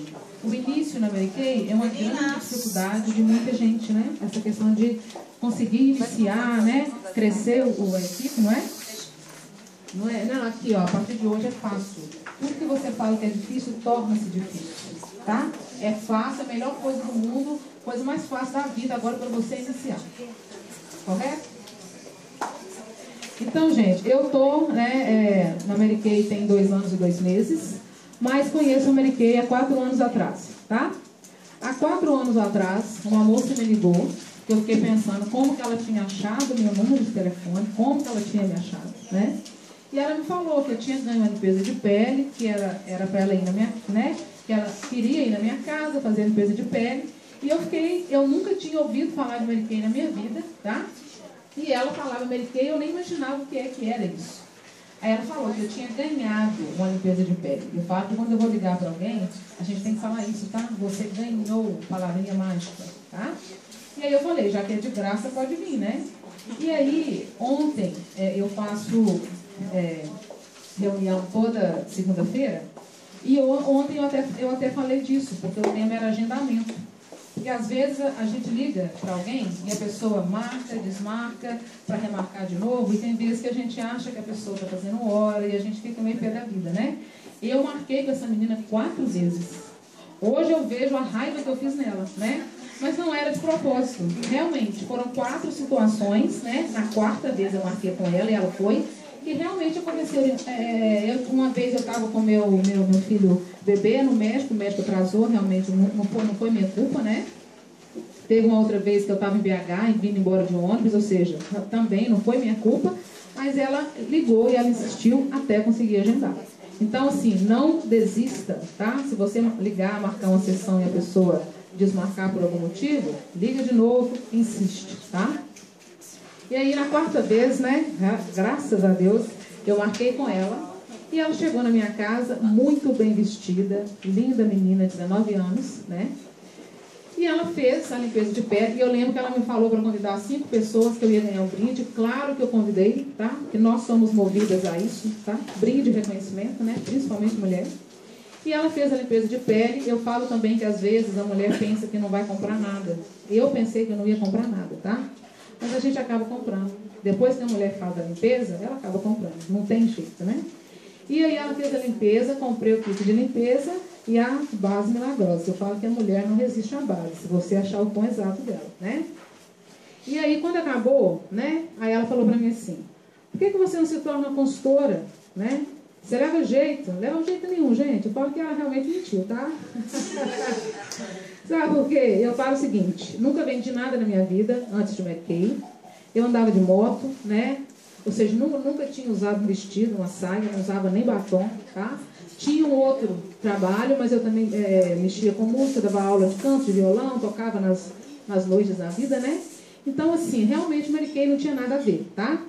O início na Mary Kay é uma grande dificuldade de muita gente, né? Essa questão de conseguir iniciar, né? Crescer a equipe, não é? Não, aqui, ó, a partir de hoje é fácil. Tudo que você fala que é difícil, torna-se difícil, tá? É fácil, a melhor coisa do mundo, coisa mais fácil da vida agora para você iniciar. Correto? Então, gente, eu tô, né, na Mary Kay tem 2 anos e 2 meses, mas conheço a Mary Kay há 4 anos atrás, tá? Há 4 anos atrás, uma moça me ligou, que eu fiquei pensando como que ela tinha achado meu número de telefone, como que ela tinha me achado, né? E ela me falou que eu tinha ganho uma limpeza de pele, que era para ela ir na minha, né? Que ela queria ir na minha casa fazer a limpeza de pele. E eu nunca tinha ouvido falar de Mary Kay na minha vida, tá? E ela falava Mary Kay, eu nem imaginava o que era isso. Aí ela falou que eu tinha ganhado uma limpeza de pele. Eu falo que quando eu vou ligar para alguém, a gente tem que falar isso, tá? Você ganhou, palavrinha mágica, tá? E aí eu falei, já que é de graça, pode vir, né? E aí, ontem, eu faço reunião toda segunda-feira, e ontem eu até falei disso, porque o tema era agendamento. Porque às vezes a gente liga para alguém e a pessoa marca, desmarca, para remarcar de novo, e tem vezes que a gente acha que a pessoa está fazendo hora e a gente fica meio pé da vida, né? Eu marquei com essa menina 4 vezes. Hoje eu vejo a raiva que eu fiz nela, né? Mas não era de propósito. Realmente, foram 4 situações, né? Na 4ª vez eu marquei com ela e ela foi. E realmente aconteceu. Uma vez eu estava com meu filho bebê no médico, o médico atrasou, realmente não foi minha culpa, né? Teve uma outra vez que eu estava em BH e vindo embora de ônibus, ou seja, também não foi minha culpa, mas ela ligou e ela insistiu até conseguir agendar. Então, assim, não desista, tá? Se você ligar, marcar uma sessão e a pessoa desmarcar por algum motivo, liga de novo, insiste, tá? E aí, na 4ª vez, né, graças a Deus, eu marquei com ela. E ela chegou na minha casa, muito bem vestida, linda menina, 19 anos, né? E ela fez a limpeza de pele. E eu lembro que ela me falou para convidar 5 pessoas que eu ia ganhar um brinde. Claro que eu convidei, tá? Que nós somos movidas a isso, tá? Brinde de reconhecimento, né? Principalmente mulher. E ela fez a limpeza de pele. Eu falo também que às vezes a mulher pensa que não vai comprar nada. Eu pensei que eu não ia comprar nada, tá? Mas a gente acaba comprando. Depois que a mulher faz a limpeza, ela acaba comprando. Não tem jeito, né? E aí ela fez a limpeza, comprei o kit de limpeza e a base milagrosa. Eu falo que a mulher não resiste à base, se você achar o tom exato dela, né? E aí quando acabou, né? Aí ela falou pra mim assim, por que você não se torna uma consultora, né? Você leva jeito? Não leva jeito nenhum, gente. Eu falo que ela realmente mentiu, tá? Sabe por quê? Eu falo o seguinte, nunca vendi nada na minha vida antes de Mary Kay. Eu andava de moto, né? Ou seja, nunca tinha usado um vestido, uma saia, não usava nem batom, tá? Tinha um outro trabalho, mas eu também mexia com música, dava aula de canto, de violão, tocava nas noites da vida, né? Então, assim, realmente Mary Kay não tinha nada a ver, tá?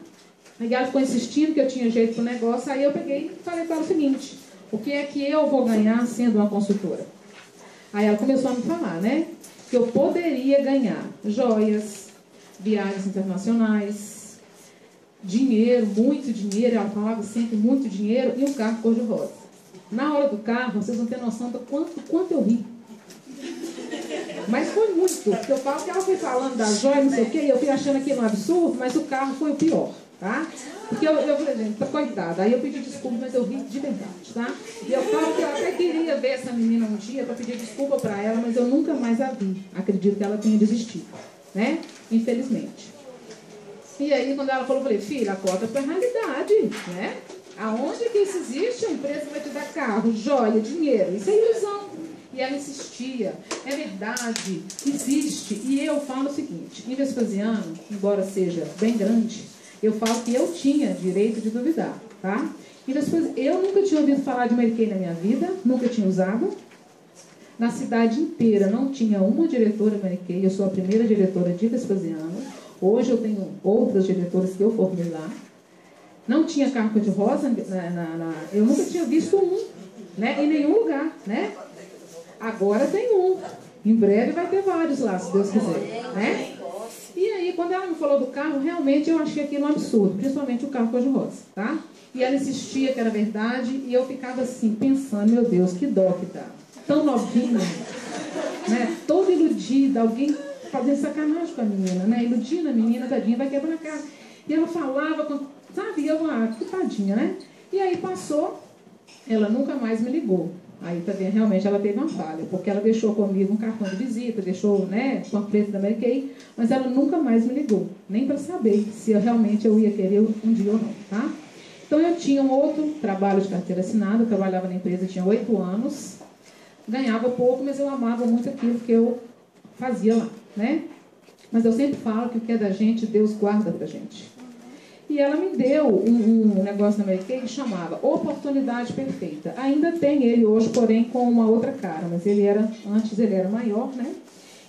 Aí ela ficou insistindo que eu tinha jeito pro negócio, aí eu peguei e falei para ela o seguinte, o que é que eu vou ganhar sendo uma consultora? Aí ela começou a me falar, né? Que eu poderia ganhar joias, viagens internacionais, dinheiro, muito dinheiro, ela falava sempre muito dinheiro, e um carro cor-de-rosa. Na hora do carro, vocês não têm noção do quanto eu ri. Mas foi muito, porque eu falo que ela foi falando da joia, não sei o quê, e eu fui achando aquilo um absurdo, mas o carro foi o pior, tá? Porque eu falei, gente, coitada, aí eu pedi desculpa, mas eu ri de verdade, tá? E eu falo que eu até queria ver essa menina um dia para pedir desculpa para ela, mas eu nunca mais a vi. Acredito que ela tenha desistido, né? Infelizmente. E aí, quando ela falou, eu falei, filha, acorda para a realidade, né? Aonde que isso existe? A empresa vai te dar carro, joia, dinheiro. Isso é ilusão. E ela insistia, é verdade, existe. E eu falo o seguinte, em Vespasiano, embora seja bem grande, eu falo que eu tinha direito de duvidar, tá? E depois, eu nunca tinha ouvido falar de Mary Kay na minha vida, nunca tinha usado. Na cidade inteira não tinha uma diretora Mary Kay, eu sou a primeira diretora de Vespasiano. Hoje eu tenho outras diretoras que eu formei lá. Não tinha carro cor-de-rosa, eu nunca tinha visto um, né? Em nenhum lugar, né? Agora tem um. Em breve vai ter vários lá, se Deus quiser, né? E aí, quando ela me falou do carro, realmente eu achei aquilo um absurdo, principalmente o carro cor-de-rosa, tá? E ela insistia que era verdade, e eu ficava assim, pensando, meu Deus, que dó que dá. tão novinha, né? Toda iludida, alguém fazendo sacanagem com a menina, né? Iludindo a menina, tadinha, vai quebrar a cara. E ela falava, sabe? Eu, que tadinha, né? E aí passou, ela nunca mais me ligou. Aí também realmente ela teve uma falha, porque ela deixou comigo um cartão de visita, deixou, né, panfleto da Mary Kay, mas ela nunca mais me ligou, nem para saber se realmente eu ia querer um dia ou não, tá? Então eu tinha um outro trabalho de carteira assinada, eu trabalhava na empresa, tinha 8 anos, ganhava pouco, mas eu amava muito aquilo que eu fazia lá, né? Mas eu sempre falo que o que é da gente, Deus guarda pra gente. E ela me deu um negócio na Mary Kay que chamava Oportunidade Perfeita. Ainda tem ele hoje, porém, com uma outra cara, mas antes ele era maior, né?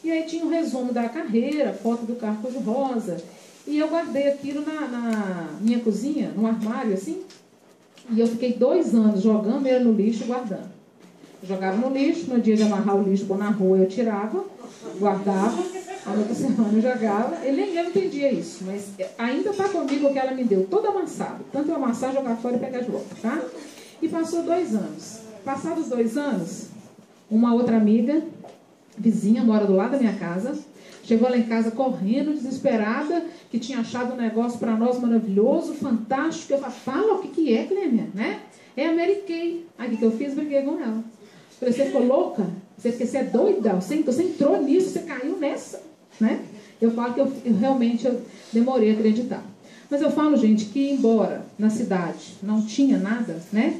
E aí tinha um resumo da carreira, foto do carro cor-de-rosa. E eu guardei aquilo na minha cozinha, num armário, assim. E eu fiquei 2 anos jogando ele no lixo e guardando. Eu jogava no lixo, no dia de amarrar o lixo, pôr na rua, eu tirava, guardava. A outra semana eu jogava, ele nem eu entendia isso, mas ainda está comigo o que ela me deu, todo amassado. Tanto eu amassar, jogar fora e pegar de volta, tá? E passou 2 anos. Passados 2 anos, uma outra amiga, vizinha, mora do lado da minha casa, chegou lá em casa correndo, desesperada, que tinha achado um negócio para nós maravilhoso, fantástico. Eu falei, fala o que é, Clêmia, né? É a Mary Kay. Aí o que eu fiz? Briguei com ela. Falei, você ficou louca? Você é doida? Você entrou nisso, você caiu nessa, né? Eu falo que eu realmente demorei a acreditar. Mas eu falo, gente, que embora na cidade não tinha nada, né?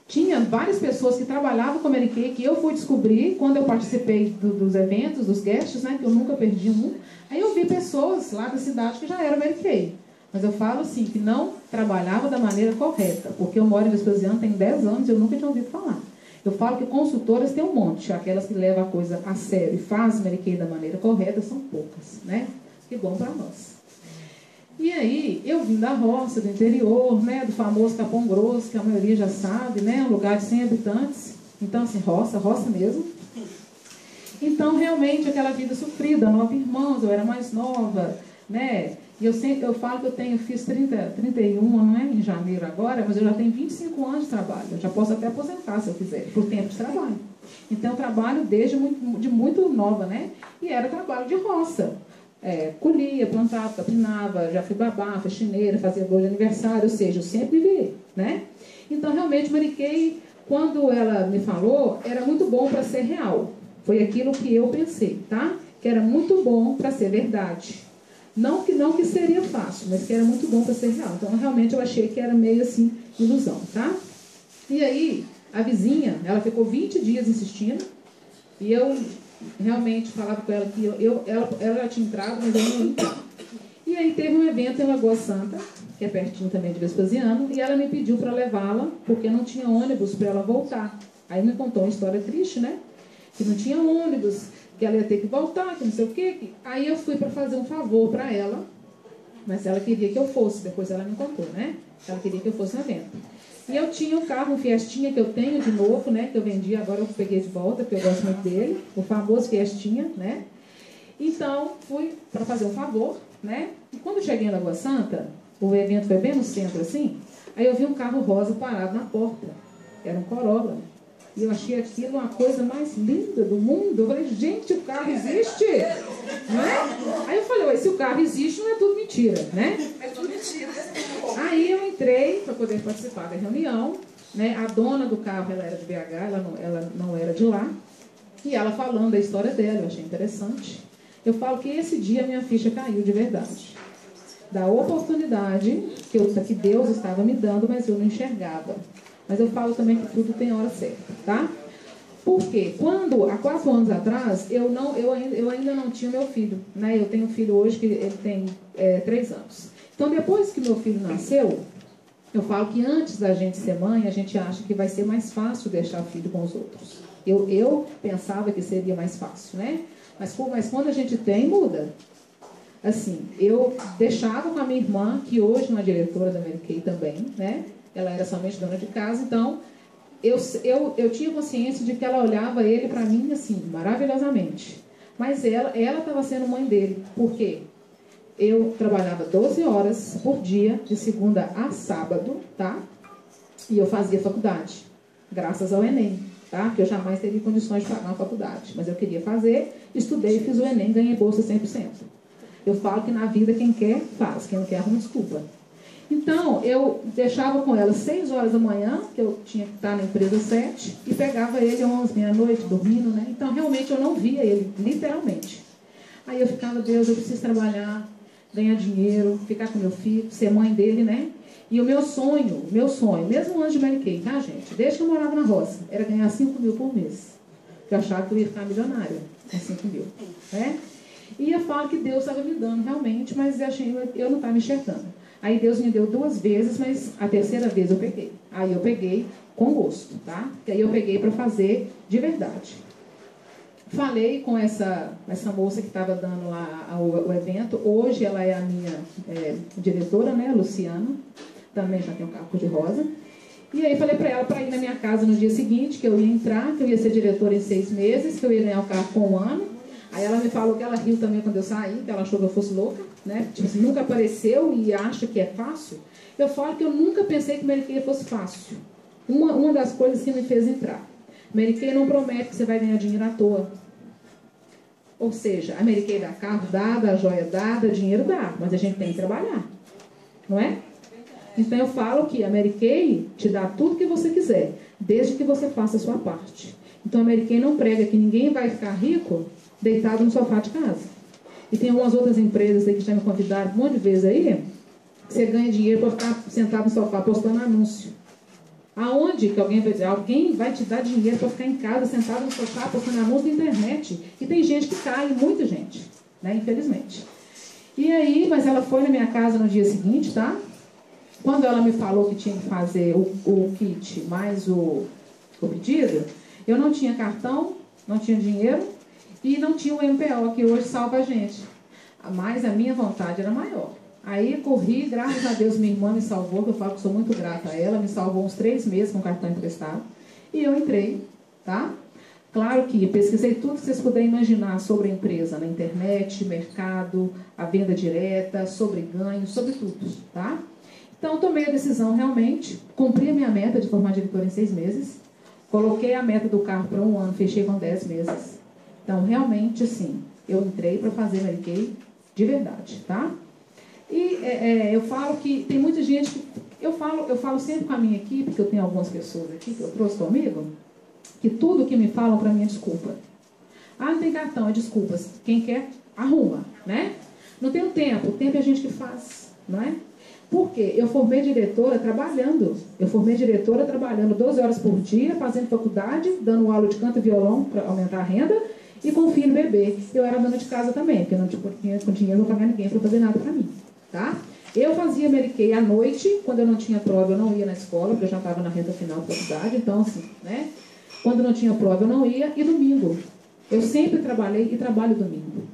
Tinha várias pessoas que trabalhavam com a Mary Kay, que eu fui descobrir quando eu participei dos eventos, dos guests, né? Que eu nunca perdi um. Aí eu vi pessoas lá da cidade que já eram Mary Kay. Mas eu falo assim, que não trabalhava da maneira correta. Porque eu moro em Vespasiano, tem 10 anos e eu nunca tinha ouvido falar. Eu falo que consultoras tem um monte. Aquelas que levam a coisa a sério e fazem Mary Kay da maneira correta são poucas, né? Que bom para nós. E aí, eu vim da roça, do interior, né? Do famoso Capão Grosso, que a maioria já sabe, né? Um lugar de 100 habitantes. Então, assim, roça mesmo. Então, realmente, aquela vida sofrida, 9 irmãos, eu era mais nova, né? E eu falo que fiz 31, não é? Em janeiro agora, mas eu já tenho 25 anos de trabalho. Eu já posso até aposentar, se eu quiser, por tempo de trabalho. Então, eu trabalho desde muito nova, né? E era trabalho de roça. Colhia, plantava, capinava, já fui babá, faxineira, fazia bolo de aniversário, ou seja, eu sempre vivi, né? Então, realmente, Mary Kay, quando ela me falou, era muito bom para ser real. Foi aquilo que eu pensei, tá? Que era muito bom para ser verdade. Não que seria fácil, mas que era muito bom para ser real. Então, realmente, eu achei que era meio assim, ilusão, tá? E aí, a vizinha, ela ficou 20 dias insistindo, e eu realmente falava com ela que ela já tinha entrado, mas eu não entrava. E aí teve um evento em Lagoa Santa, que é pertinho também de Vespasiano, e ela me pediu para levá-la, porque não tinha ônibus para ela voltar. Aí me contou uma história triste, né? Que não tinha ônibus, que ela ia ter que voltar, que não sei o quê. Aí eu fui para fazer um favor para ela, mas ela queria que eu fosse, depois ela me contou, né? Ela queria que eu fosse no evento. E eu tinha um carro, um Fiestinha, que eu tenho de novo, né? Que eu vendi, agora eu peguei de volta, porque eu gosto muito dele. O famoso Fiestinha, né? Então, fui para fazer um favor, né? E quando eu cheguei em Lagoa Santa, o evento foi bem no centro, assim. Aí eu vi um carro rosa parado na porta. Era um Corolla. E eu achei aquilo uma coisa mais linda do mundo. Eu falei, gente, o carro existe? Não é? Aí eu falei, se o carro existe, não é tudo mentira, né? É tudo mentira. Aí eu entrei para poder participar da reunião, né? A dona do carro, ela era de BH, ela não era de lá. E ela falando da história dela, eu achei interessante. Eu falo que esse dia a minha ficha caiu de verdade. Da oportunidade que Deus estava me dando, mas eu não enxergava. Mas eu falo também que tudo tem hora certa, tá? Porque há 4 anos atrás, eu ainda não tinha meu filho, né? Eu tenho um filho hoje que ele tem 3 anos. Então, depois que meu filho nasceu, eu falo que antes da gente ser mãe, a gente acha que vai ser mais fácil deixar o filho com os outros. Eu pensava que seria mais fácil, né? Mas quando a gente tem, muda. Assim, eu deixava com a minha irmã, que hoje é uma diretora da Mary Kay também, né? Ela era somente dona de casa, então eu tinha consciência de que ela olhava ele para mim, assim, maravilhosamente. Mas ela estava sendo mãe dele. Por quê? Eu trabalhava 12 horas por dia, de segunda a sábado, tá? E eu fazia faculdade, graças ao Enem. tá? Porque eu jamais teria condições de pagar uma faculdade. Mas eu queria fazer, estudei, fiz o Enem, ganhei bolsa 100%. Eu falo que na vida quem quer, faz. Quem não quer, arruma desculpa. Então, eu deixava com ela 6 horas da manhã, que eu tinha que estar na empresa 7, e pegava ele 11, meia-noite, dormindo, né? Então, realmente, eu não via ele, literalmente. Aí eu ficava, Deus, eu preciso trabalhar, ganhar dinheiro, ficar com meu filho, ser mãe dele, né? E o meu sonho, mesmo antes de Mary Kay, tá, gente? Desde que eu morava na roça, era ganhar 5 mil por mês. Eu achava que eu ia ficar milionária com 5 mil, né? E eu falo que Deus estava me dando realmente, mas eu não estava enxergando. Aí Deus me deu 2 vezes, mas a terceira vez eu peguei. Aí eu peguei com gosto, tá? Porque aí eu peguei para fazer de verdade. Falei com essa moça que estava dando lá o evento. Hoje ela é a minha diretora, né, Luciana. Também já tem um carro cor-de-rosa. E aí falei para ela para ir na minha casa no dia seguinte, que eu ia entrar, que eu ia ser diretora em 6 meses, que eu ia ganhar o carro com 1 ano. Aí ela me falou que ela riu também quando eu saí, que ela achou que eu fosse louca, né? Tipo assim, nunca apareceu e acha que é fácil. Eu falo que eu nunca pensei que Mary Kay fosse fácil. Uma das coisas que me fez entrar. Mary Kay não promete que você vai ganhar dinheiro à toa. Ou seja, a Mary Kay dá carro, dá joia, dá dinheiro, dá. Mas a gente tem que trabalhar. Não é? Então eu falo que a Mary Kay te dá tudo que você quiser, desde que você faça a sua parte. Então a Mary Kay não prega que ninguém vai ficar rico deitado no sofá de casa. E tem algumas outras empresas aí que já me convidaram um monte de vezes aí, que você ganha dinheiro para ficar sentado no sofá postando anúncio. Aonde que alguém vai dizer? Alguém vai te dar dinheiro para ficar em casa, sentado no sofá, postando anúncio na internet. E tem gente que cai, muita gente, né? Infelizmente. E aí, mas ela foi na minha casa no dia seguinte, tá? Quando ela me falou que tinha que fazer o kit mais o pedido, eu não tinha cartão, não tinha dinheiro e não tinha o MPO, que hoje salva a gente. Mas a minha vontade era maior. Aí corri, graças a Deus minha irmã me salvou, que eu falo que sou muito grata a ela, me salvou uns 3 meses com cartão emprestado. E eu entrei, tá? Claro que pesquisei tudo que vocês puderem imaginar sobre a empresa, na internet, mercado, a venda direta, sobre ganho, sobre tudo, tá? Então, tomei a decisão realmente, cumpri a minha meta de formar diretora em 6 meses, coloquei a meta do carro para 1 ano, fechei com 10 meses. Então, realmente, assim, eu entrei para fazer Mary Kay de verdade, tá? E eu falo que tem muita gente que... Eu falo sempre com a minha equipe, que eu tenho algumas pessoas aqui que eu trouxe comigo, que tudo que me falam para mim é desculpa. Ah, não tem cartão, é desculpas. Quem quer, arruma, né? Não tem o tempo é a gente que faz, não é? Por quê? Eu formei diretora trabalhando. Eu formei diretora trabalhando 12 horas por dia, fazendo faculdade, dando aula de canto e violão para aumentar a renda, e com filho e bebê. Eu era dona de casa também, porque não tinha dinheiro para pagar ninguém para fazer nada para mim, tá? Eu fazia Mary Kay à noite, quando eu não tinha prova, eu não ia na escola, porque eu já estava na reta final da faculdade, então assim, né? Quando não tinha prova, eu não ia, e domingo. Eu sempre trabalhei e trabalho domingo.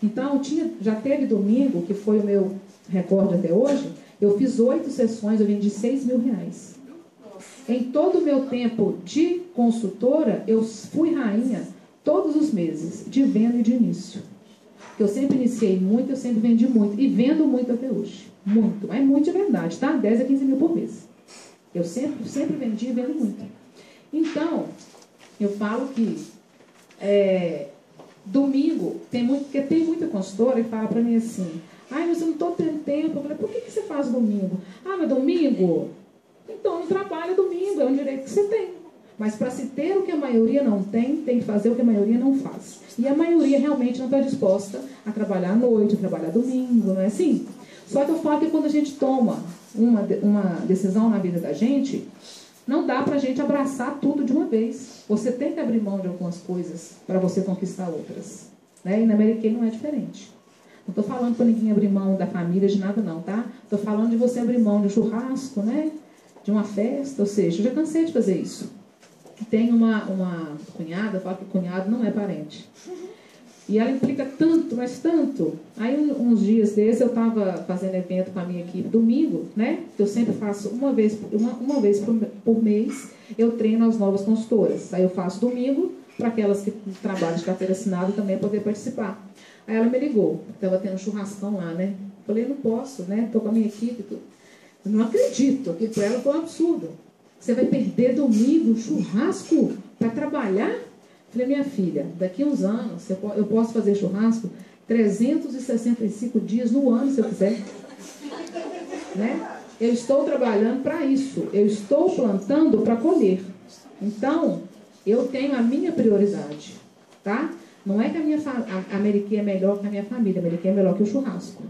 Então, já teve domingo, que foi o meu recorde até hoje, eu fiz 8 sessões, eu vendi 6 mil reais. Em todo o meu tempo de consultora, eu fui rainha todos os meses, de venda e de início. Eu sempre iniciei muito, eu sempre vendi muito. E vendo muito até hoje. Muito. Mas muito de verdade, tá? 10 a 15 mil por mês. Eu sempre vendi e vendo muito. Então, eu falo que domingo, porque tem muita consultora que fala pra mim assim, ai, mas eu não estou tendo tempo. Eu falei, por que você faz domingo? Ah, mas domingo? Então, não trabalha domingo, é um direito que você tem. Mas para se ter o que a maioria não tem, tem que fazer o que a maioria não faz. E a maioria realmente não está disposta a trabalhar à noite, a trabalhar domingo, não é assim? Só que eu falo que quando a gente toma uma decisão na vida da gente, não dá para a gente abraçar tudo de uma vez. Você tem que abrir mão de algumas coisas para você conquistar outras. Né? E na Mary Kay não é diferente. Não estou falando para ninguém abrir mão da família, de nada não, tá? Estou falando de você abrir mão de um churrasco, né? De uma festa, ou seja, eu já cansei de fazer isso. Tem uma cunhada, eu falo que cunhado não é parente. E ela implica tanto, mas tanto. Aí uns dias desses eu estava fazendo evento com a minha equipe, domingo, né? Que eu sempre faço uma vez por mês, eu treino as novas consultoras. Aí eu faço domingo, para aquelas que trabalham de carteira assinada também poder participar. Aí ela me ligou, estava tendo um churrascão lá, né? Falei, não posso, né? Estou com a minha equipe. Não acredito, aquilo para ela foi um absurdo. Você vai perder domingo, churrasco, para trabalhar? Falei, minha filha, daqui a uns anos eu posso fazer churrasco 365 dias no ano, se eu quiser. Né? Eu estou trabalhando para isso. Eu estou plantando para colher. Então, eu tenho a minha prioridade. Tá? Não é que a Meriquê é melhor que a minha família. A Meriquê é melhor que o churrasco.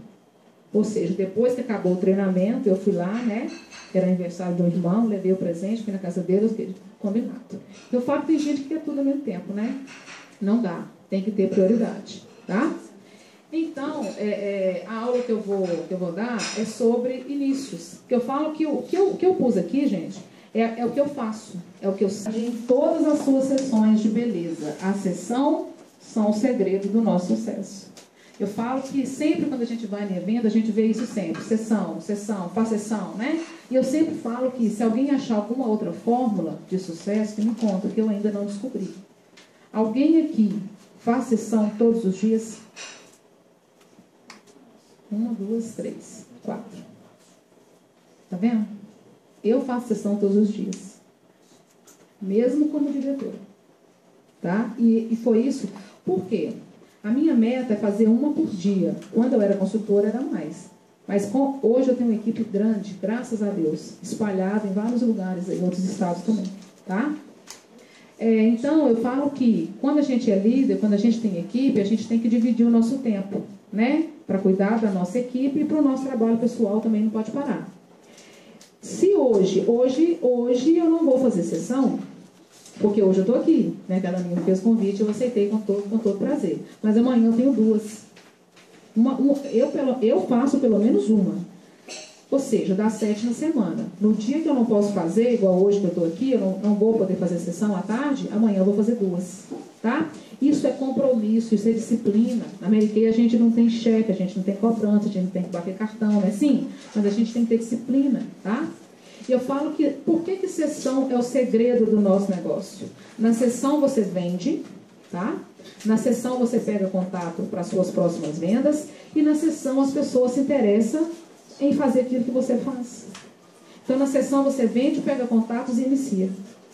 Ou seja, depois que acabou o treinamento, eu fui lá, né? Era aniversário de um irmão, levei o presente, fui na casa dele, combinado. Eu falo que tem gente que quer tudo ao mesmo tempo, né? Não dá. Tem que ter prioridade. Tá? Então, a aula que eu vou dar é sobre inícios. Que eu falo que o que eu pus aqui, gente, é o que eu faço. É o que eu sei em todas as suas sessões de beleza. A sessão são o segredo do nosso sucesso. Eu falo que sempre quando a gente vai em evento, a gente vê isso sempre. Sessão, faz sessão, né? E eu sempre falo que se alguém achar alguma outra fórmula de sucesso, que me conta, que eu ainda não descobri. Alguém aqui faz sessão todos os dias? 1, 2, 3, 4. Tá vendo? Eu faço sessão todos os dias. Mesmo como diretora. Tá? E foi isso. Por quê? A minha meta é fazer uma por dia. Quando eu era consultora, era mais. Mas hoje eu tenho uma equipe grande, graças a Deus, espalhada em vários lugares, em outros estados também. Tá? Então, eu falo que quando a gente é líder, quando a gente tem equipe, a gente tem que dividir o nosso tempo, né? Para cuidar da nossa equipe e para o nosso trabalho pessoal também não pode parar. Se hoje eu não vou fazer sessão, porque hoje eu estou aqui, né? Cada amiga me fez convite, eu aceitei com todo prazer. Mas amanhã eu tenho duas. Eu faço pelo menos uma. Ou seja, dá 7 na semana. No dia que eu não posso fazer, igual hoje que eu estou aqui, eu não vou poder fazer sessão à tarde, amanhã eu vou fazer 2. Tá? Isso é compromisso, isso é disciplina. Na Meriquê a gente não tem cheque, a gente não tem cobrança, a gente não tem que bater cartão, não é assim? Mas a gente tem que ter disciplina, tá? E eu falo que, por que sessão é o segredo do nosso negócio? Na sessão você vende, tá? Na sessão você pega contato para as suas próximas vendas e na sessão as pessoas se interessam em fazer aquilo que você faz. Então na sessão você vende, pega contatos e inicia,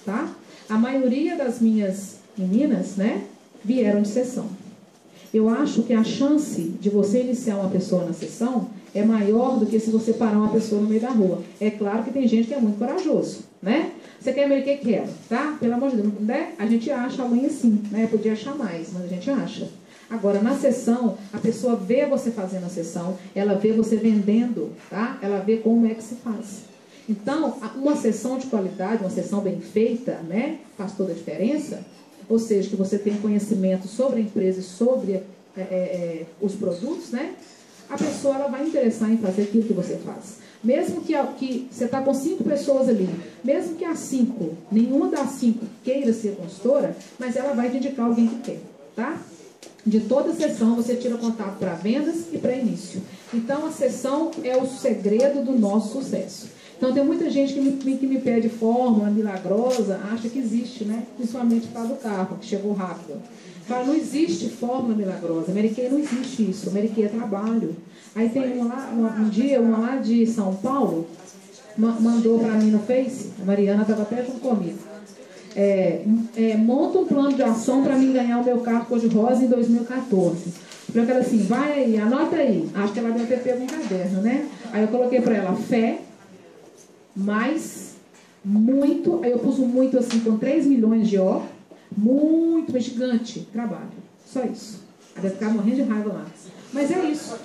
tá? A maioria das minhas meninas, né, vieram de sessão. Eu acho que a chance de você iniciar uma pessoa na sessão é maior do que se você parar uma pessoa no meio da rua. É claro que tem gente que é muito corajoso, né? Você quer ver o que quer, tá? Pelo amor de Deus, né? A gente acha alguém assim, né? Podia achar mais, mas a gente acha. Agora, na sessão, a pessoa vê você fazendo a sessão, ela vê você vendendo, tá? Ela vê como é que se faz. Então, uma sessão de qualidade, uma sessão bem feita, né? Faz toda a diferença. Ou seja, que você tem conhecimento sobre a empresa e sobre os produtos, né? A pessoa ela vai interessar em fazer aquilo que você faz. Mesmo que você está com 5 pessoas ali, mesmo que as 5, nenhuma das 5 queira ser consultora, mas ela vai te indicar alguém que quer, tá? De toda sessão você tira contato para vendas e para início. Então a sessão é o segredo do nosso sucesso. Então tem muita gente que me pede fórmula milagrosa, acha que existe, né? Principalmente para do carro, que chegou rápido. Fala, não existe fórmula milagrosa. Meriquê não existe isso. Meriquê é trabalho. Aí tem um dia, uma lá de São Paulo, mandou para mim no Face, a Mariana estava até junto comigo. Monta um plano de ação para mim ganhar o meu carro cor-de-rosa em 2014. Eu falei assim, vai aí, anota aí. Acho que ela deve ter pego um caderno, né? Aí eu coloquei para ela fé, mais, muito, aí eu pus um muito assim, com 3 milhões de O, muito, gigante, trabalho. Só isso. Aí deve ficar morrendo de raiva lá. Mas é isso.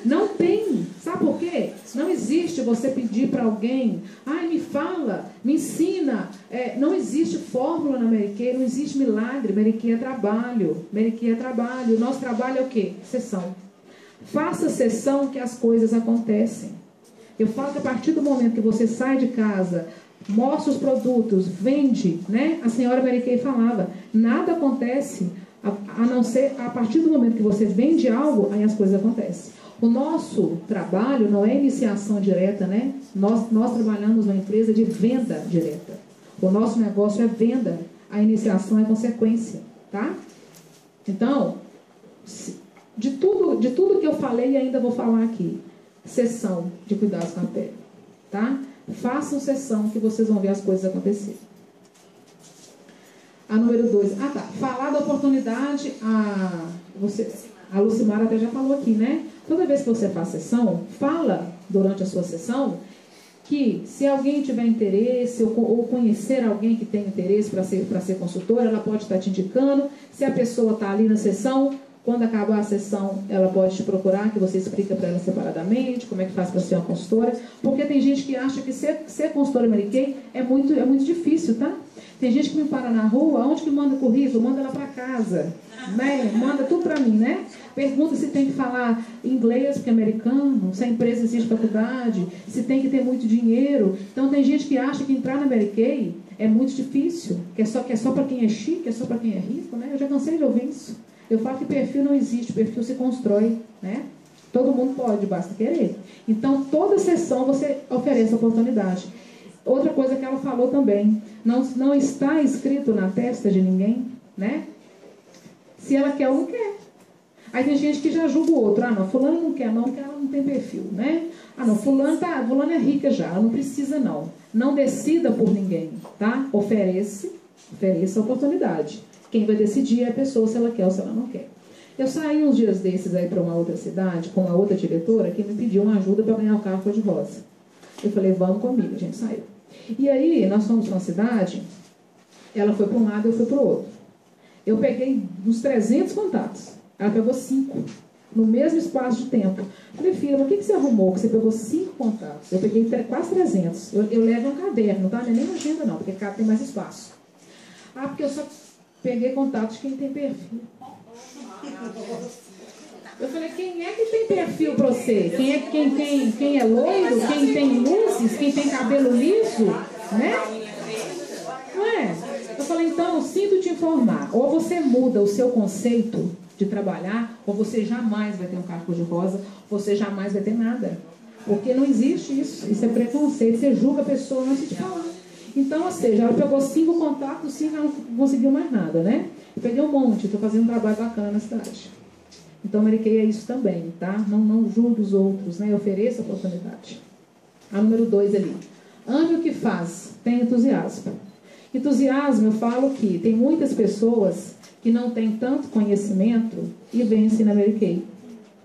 Não tem. Sabe por quê? Não existe você pedir para alguém, ai, me fala, me ensina. Não existe fórmula na Meriquê, não existe milagre. Meriquê é trabalho. Meriquê é trabalho. O nosso trabalho é o quê? Sessão. Faça sessão que as coisas acontecem. Eu falo que a partir do momento que você sai de casa, mostra os produtos, vende, né? A senhora Meriquê falava, nada acontece a não ser a partir do momento que você vende algo, aí as coisas acontecem. O nosso trabalho não é iniciação direta, né? Nós trabalhamos numa empresa de venda direta. O nosso negócio é venda, a iniciação é consequência, tá? Então, de tudo que eu falei, ainda vou falar aqui. Sessão de cuidados com a pele, tá? Façam sessão que vocês vão ver as coisas acontecerem. A número 2. Ah, tá. Falar da oportunidade, a Lucimara até já falou aqui, né? Toda vez que você faz sessão, fala durante a sua sessão que se alguém tiver interesse ou conhecer alguém que tem interesse para ser consultora, ela pode estar te indicando. Se a pessoa está ali na sessão, quando acabar a sessão, ela pode te procurar, que você explica para ela separadamente como é que faz para ser uma consultora. Porque tem gente que acha que ser consultora Mary Kay é muito difícil, tá? Tem gente que me para na rua, onde que manda o currículo? Manda ela para casa, né? Manda tudo para mim, né? Pergunta se tem que falar inglês, porque é americano, se a empresa existe faculdade, se tem que ter muito dinheiro. Então tem gente que acha que entrar na Mary Kay é muito difícil, que é só para quem é chique, é só para quem é rico, né? Eu já cansei de ouvir isso. Eu falo que perfil não existe, perfil se constrói, né? Todo mundo pode, basta querer. Então toda sessão você oferece oportunidade. Outra coisa que ela falou também, não está escrito na testa de ninguém, né? Se ela quer ou não quer. Aí tem gente que já julga o outro. Ah, não, fulano não quer não, porque ela não tem perfil, né? Ah, não, fulano é rica já, ela não precisa não. Não decida por ninguém, tá? Ofereça a oportunidade. Quem vai decidir é a pessoa se ela quer ou se ela não quer. Eu saí uns dias desses aí para uma outra cidade, com uma outra diretora, que me pediu uma ajuda para ganhar o carro cor-de-rosa. Eu falei, vamos comigo, a gente saiu. E aí, nós fomos para uma cidade, ela foi para um lado, eu fui para o outro. Eu peguei uns 300 contatos. Ela pegou 5, no mesmo espaço de tempo. Eu falei, filha, o que você arrumou? Que você pegou 5 contatos. Eu peguei quase 300. Eu levo um caderno, tá? Não é nem uma agenda, não, porque cada tem mais espaço. Ah, porque eu só peguei contatos de quem tem perfil. Eu falei, quem é que tem perfil para você? Quem é loiro? Quem tem luzes? Quem tem cabelo liso? Né? Não é? Eu falei, então, eu sinto te informar. Ou você muda o seu conceito de trabalhar, ou você jamais vai ter um carro cor-de-rosa, você jamais vai ter nada. Porque não existe isso. Isso é preconceito. Você julga a pessoa antes de falar. Então, ou seja, ela pegou 5 contatos, 5 ela não conseguiu mais nada, né? Eu peguei um monte, estou fazendo um trabalho bacana na cidade. Então, Mary Kay é isso também, tá? Não julgue os outros, né? Ofereça oportunidade. A número 2 ali. Ame o que faz, tem entusiasmo. Entusiasmo, eu falo que tem muitas pessoas que não têm tanto conhecimento e vencem na Mary Kay.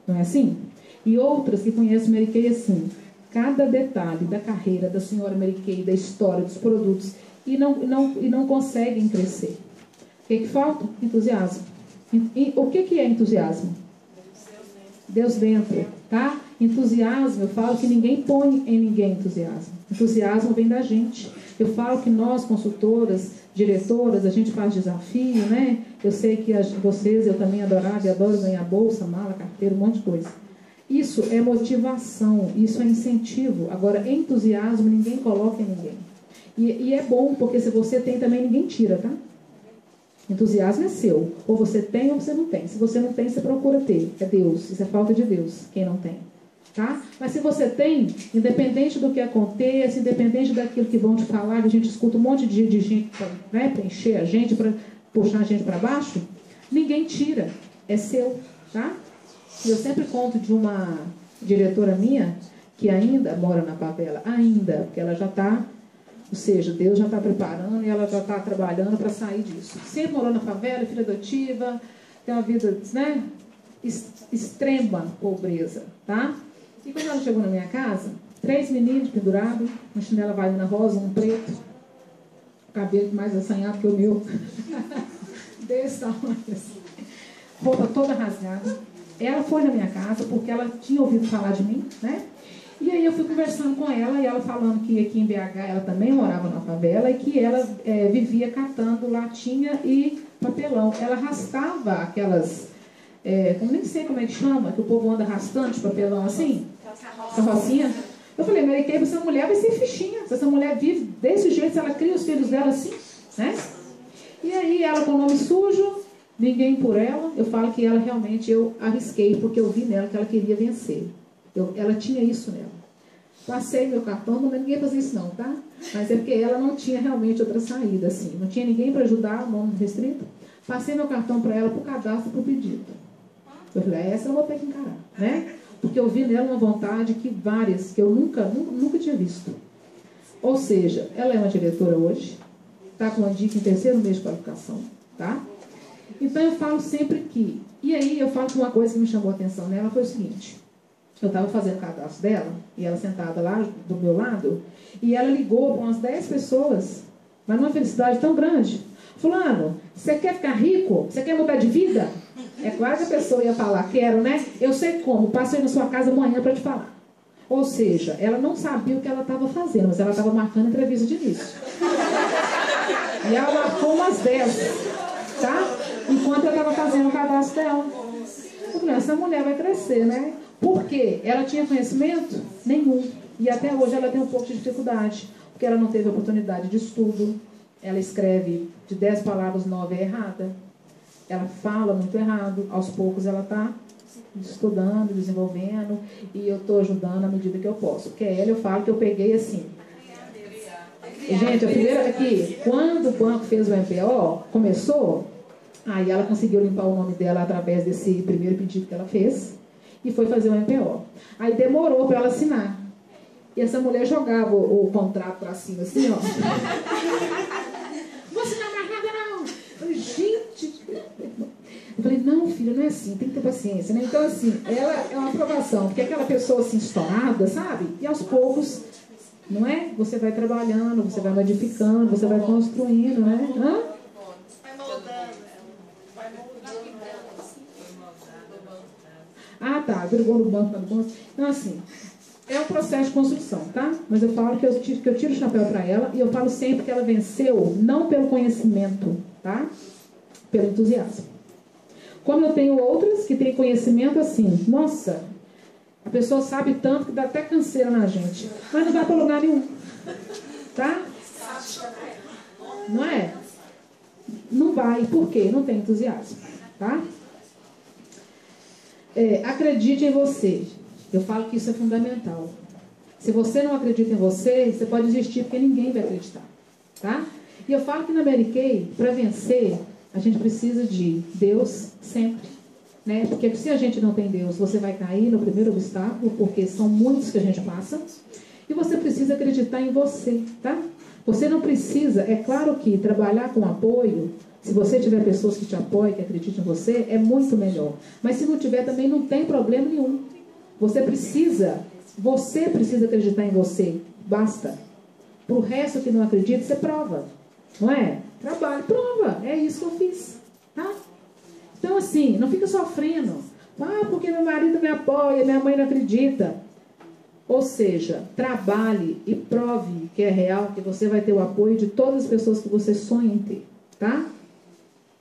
Não é assim? E outras que conhecem Mary Kay assim. Cada detalhe da carreira da senhora Mary Kay, da história, dos produtos, e não conseguem crescer. O que falta? Entusiasmo. O que é entusiasmo? Deus dentro, tá? Entusiasmo, eu falo que ninguém põe em ninguém entusiasmo. Entusiasmo vem da gente. Eu falo que nós, consultoras, diretoras, a gente faz desafio, né? Eu sei que vocês, eu também adorava e adoro ganhar bolsa, mala, carteira, um monte de coisa. Isso é motivação, isso é incentivo. Agora, entusiasmo, ninguém coloca em ninguém. E é bom, porque se você tem também, ninguém tira, tá? Entusiasmo é seu. Ou você tem ou você não tem. Se você não tem, você procura ter. É Deus. Isso é falta de Deus, quem não tem. Tá? Mas se você tem, independente do que aconteça, independente daquilo que vão te falar, que a gente escuta um monte de gente para encher a gente, para puxar a gente para baixo, ninguém tira. É seu. Tá? Eu sempre conto de uma diretora minha que ainda mora na favela. Ainda, porque ela já está... Ou seja, Deus já está preparando e ela já está trabalhando para sair disso. Sempre morou na favela, filha adotiva, tem uma vida, né, extrema pobreza, tá? E quando ela chegou na minha casa, 3 meninos pendurados, uma chinela havaiana rosa, um preto, o cabelo mais assanhado que o meu, desse tamanho assim, roupa toda rasgada. Ela foi na minha casa porque ela tinha ouvido falar de mim, né? E aí eu fui conversando com ela, e ela falando que aqui em BH ela também morava na favela e que ela vivia catando latinha e papelão. Ela arrastava aquelas, nem sei como é que chama, que o povo anda arrastando de papelão assim, carrocinha. Eu falei, Mary Kay, essa mulher vai ser fichinha. Se essa mulher vive desse jeito, se ela cria os filhos dela assim, né? E aí ela com o nome sujo, ninguém por ela. Eu falo que ela realmente, eu arrisquei, porque eu vi nela que ela queria vencer. Ela tinha isso nela. Passei meu cartão, não é ninguém fazer isso não, tá? Mas é porque ela não tinha realmente outra saída, assim. Não tinha ninguém para ajudar, nome restrito. Passei meu cartão para ela, para o cadastro, para o pedido. Eu falei, essa eu vou ter que encarar, né? Porque eu vi nela uma vontade que várias, que eu nunca tinha visto. Ou seja, ela é uma diretora hoje, está com a dica em terceiro mês de qualificação, tá? Então eu falo sempre que... E aí eu falo que uma coisa que me chamou a atenção nela foi o seguinte. Eu estava fazendo o cadastro dela, e ela sentada lá do meu lado, e ela ligou para umas 10 pessoas, mas numa felicidade tão grande. Fulano, você quer ficar rico? Você quer mudar de vida? É claro que a pessoa ia falar, quero, né? Eu sei como, passo aí na sua casa amanhã para te falar. Ou seja, ela não sabia o que ela estava fazendo, mas ela estava marcando entrevista de início. E ela marcou umas 10, tá? Enquanto eu estava fazendo o cadastro dela. Eu falei, essa mulher vai crescer, né? Por quê? Ela tinha conhecimento? Nenhum. E até hoje ela tem um pouco de dificuldade, porque ela não teve oportunidade de estudo. Ela escreve de 10 palavras, 9 é errada. Ela fala muito errado. Aos poucos ela está estudando, desenvolvendo, e eu estou ajudando à medida que eu posso. Porque ela, eu falo que eu peguei assim. Gente, a primeira aqui, quando o banco fez o MPO, começou, aí ela conseguiu limpar o nome dela através desse primeiro pedido que ela fez, e foi fazer o MPO. Aí demorou para ela assinar. E essa mulher jogava o contrato para cima, assim, ó. Não assinar mais nada, não. Eu falei, gente... Eu falei, não, filha, não é assim, tem que ter paciência, né? Então, assim, ela é uma aprovação, porque é aquela pessoa, assim, estourada, sabe? E aos poucos, não é? Você vai trabalhando, você vai modificando, você vai construindo, né? Hã? Vai moldando. Ah, tá, brigou no banco, tá no banco. Então, assim, é um processo de construção, tá? Mas eu falo que eu tiro o chapéu para ela, e eu falo sempre que ela venceu, não pelo conhecimento, tá? Pelo entusiasmo. Como eu tenho outras que têm conhecimento assim, nossa, a pessoa sabe tanto que dá até canseira na gente, mas não vai para lugar nenhum, tá? Não é? Não vai, por quê? Não tem entusiasmo, tá? Acredite em você. Eu falo que isso é fundamental. Se você não acredita em você, você pode desistir, porque ninguém vai acreditar, tá? E eu falo que na Mary Kay, para vencer, a gente precisa de Deus sempre, né? Porque se a gente não tem Deus, você vai cair no primeiro obstáculo, porque são muitos que a gente passa. E você precisa acreditar em você, tá? Você não precisa, é claro que trabalhar com apoio, se você tiver pessoas que te apoiam, que acreditam em você, é muito melhor. Mas se não tiver, também não tem problema nenhum. Você precisa acreditar em você, basta. Para o resto que não acredita, você prova, não é? Trabalho, prova, é isso que eu fiz, tá? Então, assim, não fica sofrendo. Ah, porque meu marido me apoia, minha mãe não acredita. Ou seja, trabalhe e prove que é real, que você vai ter o apoio de todas as pessoas que você sonha em ter, tá?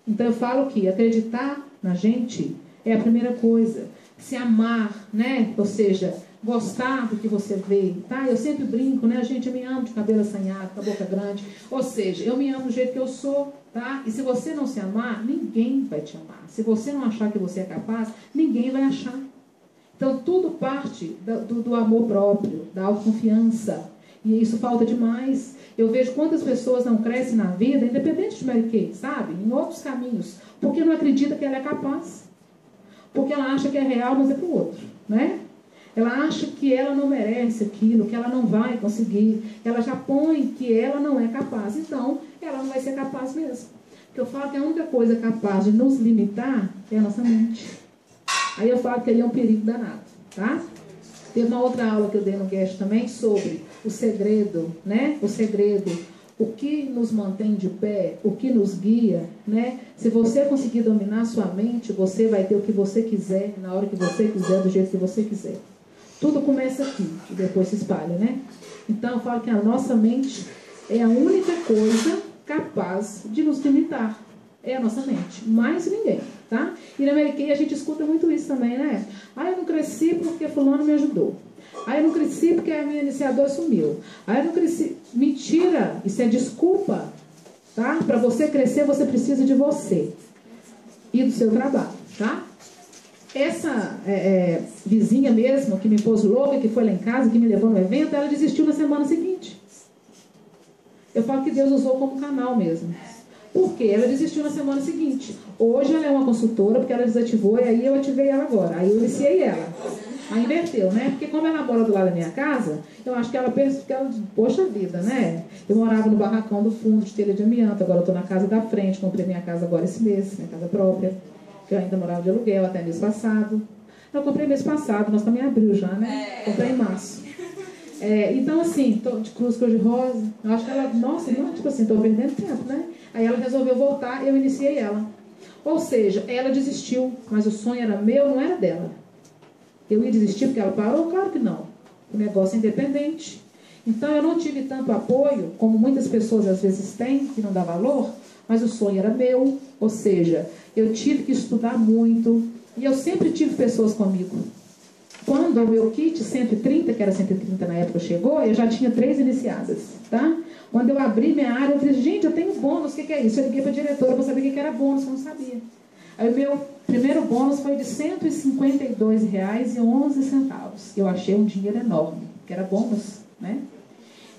Então, eu falo que acreditar na gente é a primeira coisa. Se amar, né? Ou seja, gostar do que você vê, tá? Eu sempre brinco, né? Gente, eu me amo de cabelo assanhado, com a boca grande. Ou seja, eu me amo do jeito que eu sou, tá? E se você não se amar, ninguém vai te amar. Se você não achar que você é capaz, ninguém vai achar. Então, tudo parte do amor próprio, da autoconfiança. E isso falta demais. Eu vejo quantas pessoas não crescem na vida, independente de Mary Kay, sabe? Em outros caminhos. Porque não acredita que ela é capaz. Porque ela acha que é real, mas é para o outro, né? Ela acha que ela não merece aquilo, que ela não vai conseguir. Ela já põe que ela não é capaz. Então, ela não vai ser capaz mesmo. Porque eu falo que a única coisa capaz de nos limitar é a nossa mente. Aí eu falo que ele é um perigo danado, tá? Teve uma outra aula que eu dei no Guest também sobre o segredo, né? O segredo, o que nos mantém de pé, o que nos guia, né? Se você conseguir dominar a sua mente, você vai ter o que você quiser, na hora que você quiser, do jeito que você quiser. Tudo começa aqui e depois se espalha, né? Então eu falo que a nossa mente é a única coisa capaz de nos limitar. É a nossa mente, mais ninguém, tá? E na Mary Kay a gente escuta muito isso também, né? Ah, eu não cresci porque fulano me ajudou. Ah, eu não cresci porque a minha iniciadora sumiu. Ah, eu não cresci... Mentira! Isso é desculpa, tá? Para você crescer, você precisa de você e do seu trabalho, tá? Essa vizinha mesmo, que me pôs louca, que foi lá em casa, que me levou no evento, ela desistiu na semana seguinte. Eu falo que Deus usou como canal mesmo. Por quê? Ela desistiu na semana seguinte. Hoje ela é uma consultora, porque ela desativou, e aí eu ativei ela agora. Aí eu iniciei ela. Aí inverteu, né? Porque como ela mora do lado da minha casa, eu acho que ela pensa que ela, poxa vida, né? Eu morava no barracão do fundo de telha de amianto, agora eu estou na casa da frente, comprei minha casa agora esse mês, minha casa própria, que eu ainda morava de aluguel até mês passado. Eu comprei mês passado, nós também abril já, né? Comprei em março. Então, assim, tô de cruz cor-de-rosa, eu acho que ela, nossa, não, tipo assim, estou perdendo tempo, né? Aí ela resolveu voltar e eu iniciei ela. Ou seja, ela desistiu, mas o sonho era meu, não era dela. Eu ia desistir porque ela parou? Claro que não. O negócio é independente. Então eu não tive tanto apoio, como muitas pessoas às vezes têm, que não dá valor, mas o sonho era meu. Ou seja, eu tive que estudar muito e eu sempre tive pessoas comigo. Quando o meu kit 130, que era 130 na época, chegou, eu já tinha 3 iniciadas, tá? Quando eu abri minha área, eu falei, gente, eu tenho bônus, o que é isso? Eu liguei para a diretora para saber o que era bônus, eu não sabia. Aí o meu primeiro bônus foi de R$ 152,11. Eu achei um dinheiro enorme, que era bônus, né?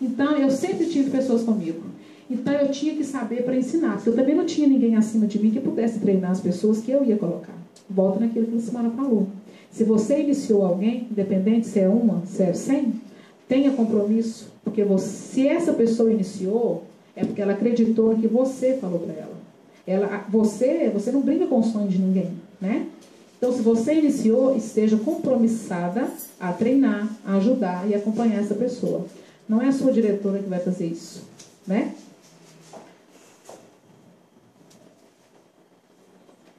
Então, eu sempre tive pessoas comigo. Então, eu tinha que saber para ensinar, porque eu também não tinha ninguém acima de mim que pudesse treinar as pessoas que eu ia colocar. Volto naquilo que a Simara falou. Se você iniciou alguém, independente se é uma, se é 100, tenha compromisso, porque se essa pessoa iniciou, é porque ela acreditou no que você falou para ela. Você não brinca com o sonho de ninguém, né? Então, se você iniciou, esteja compromissada a treinar, a ajudar e acompanhar essa pessoa. Não é a sua diretora que vai fazer isso, né?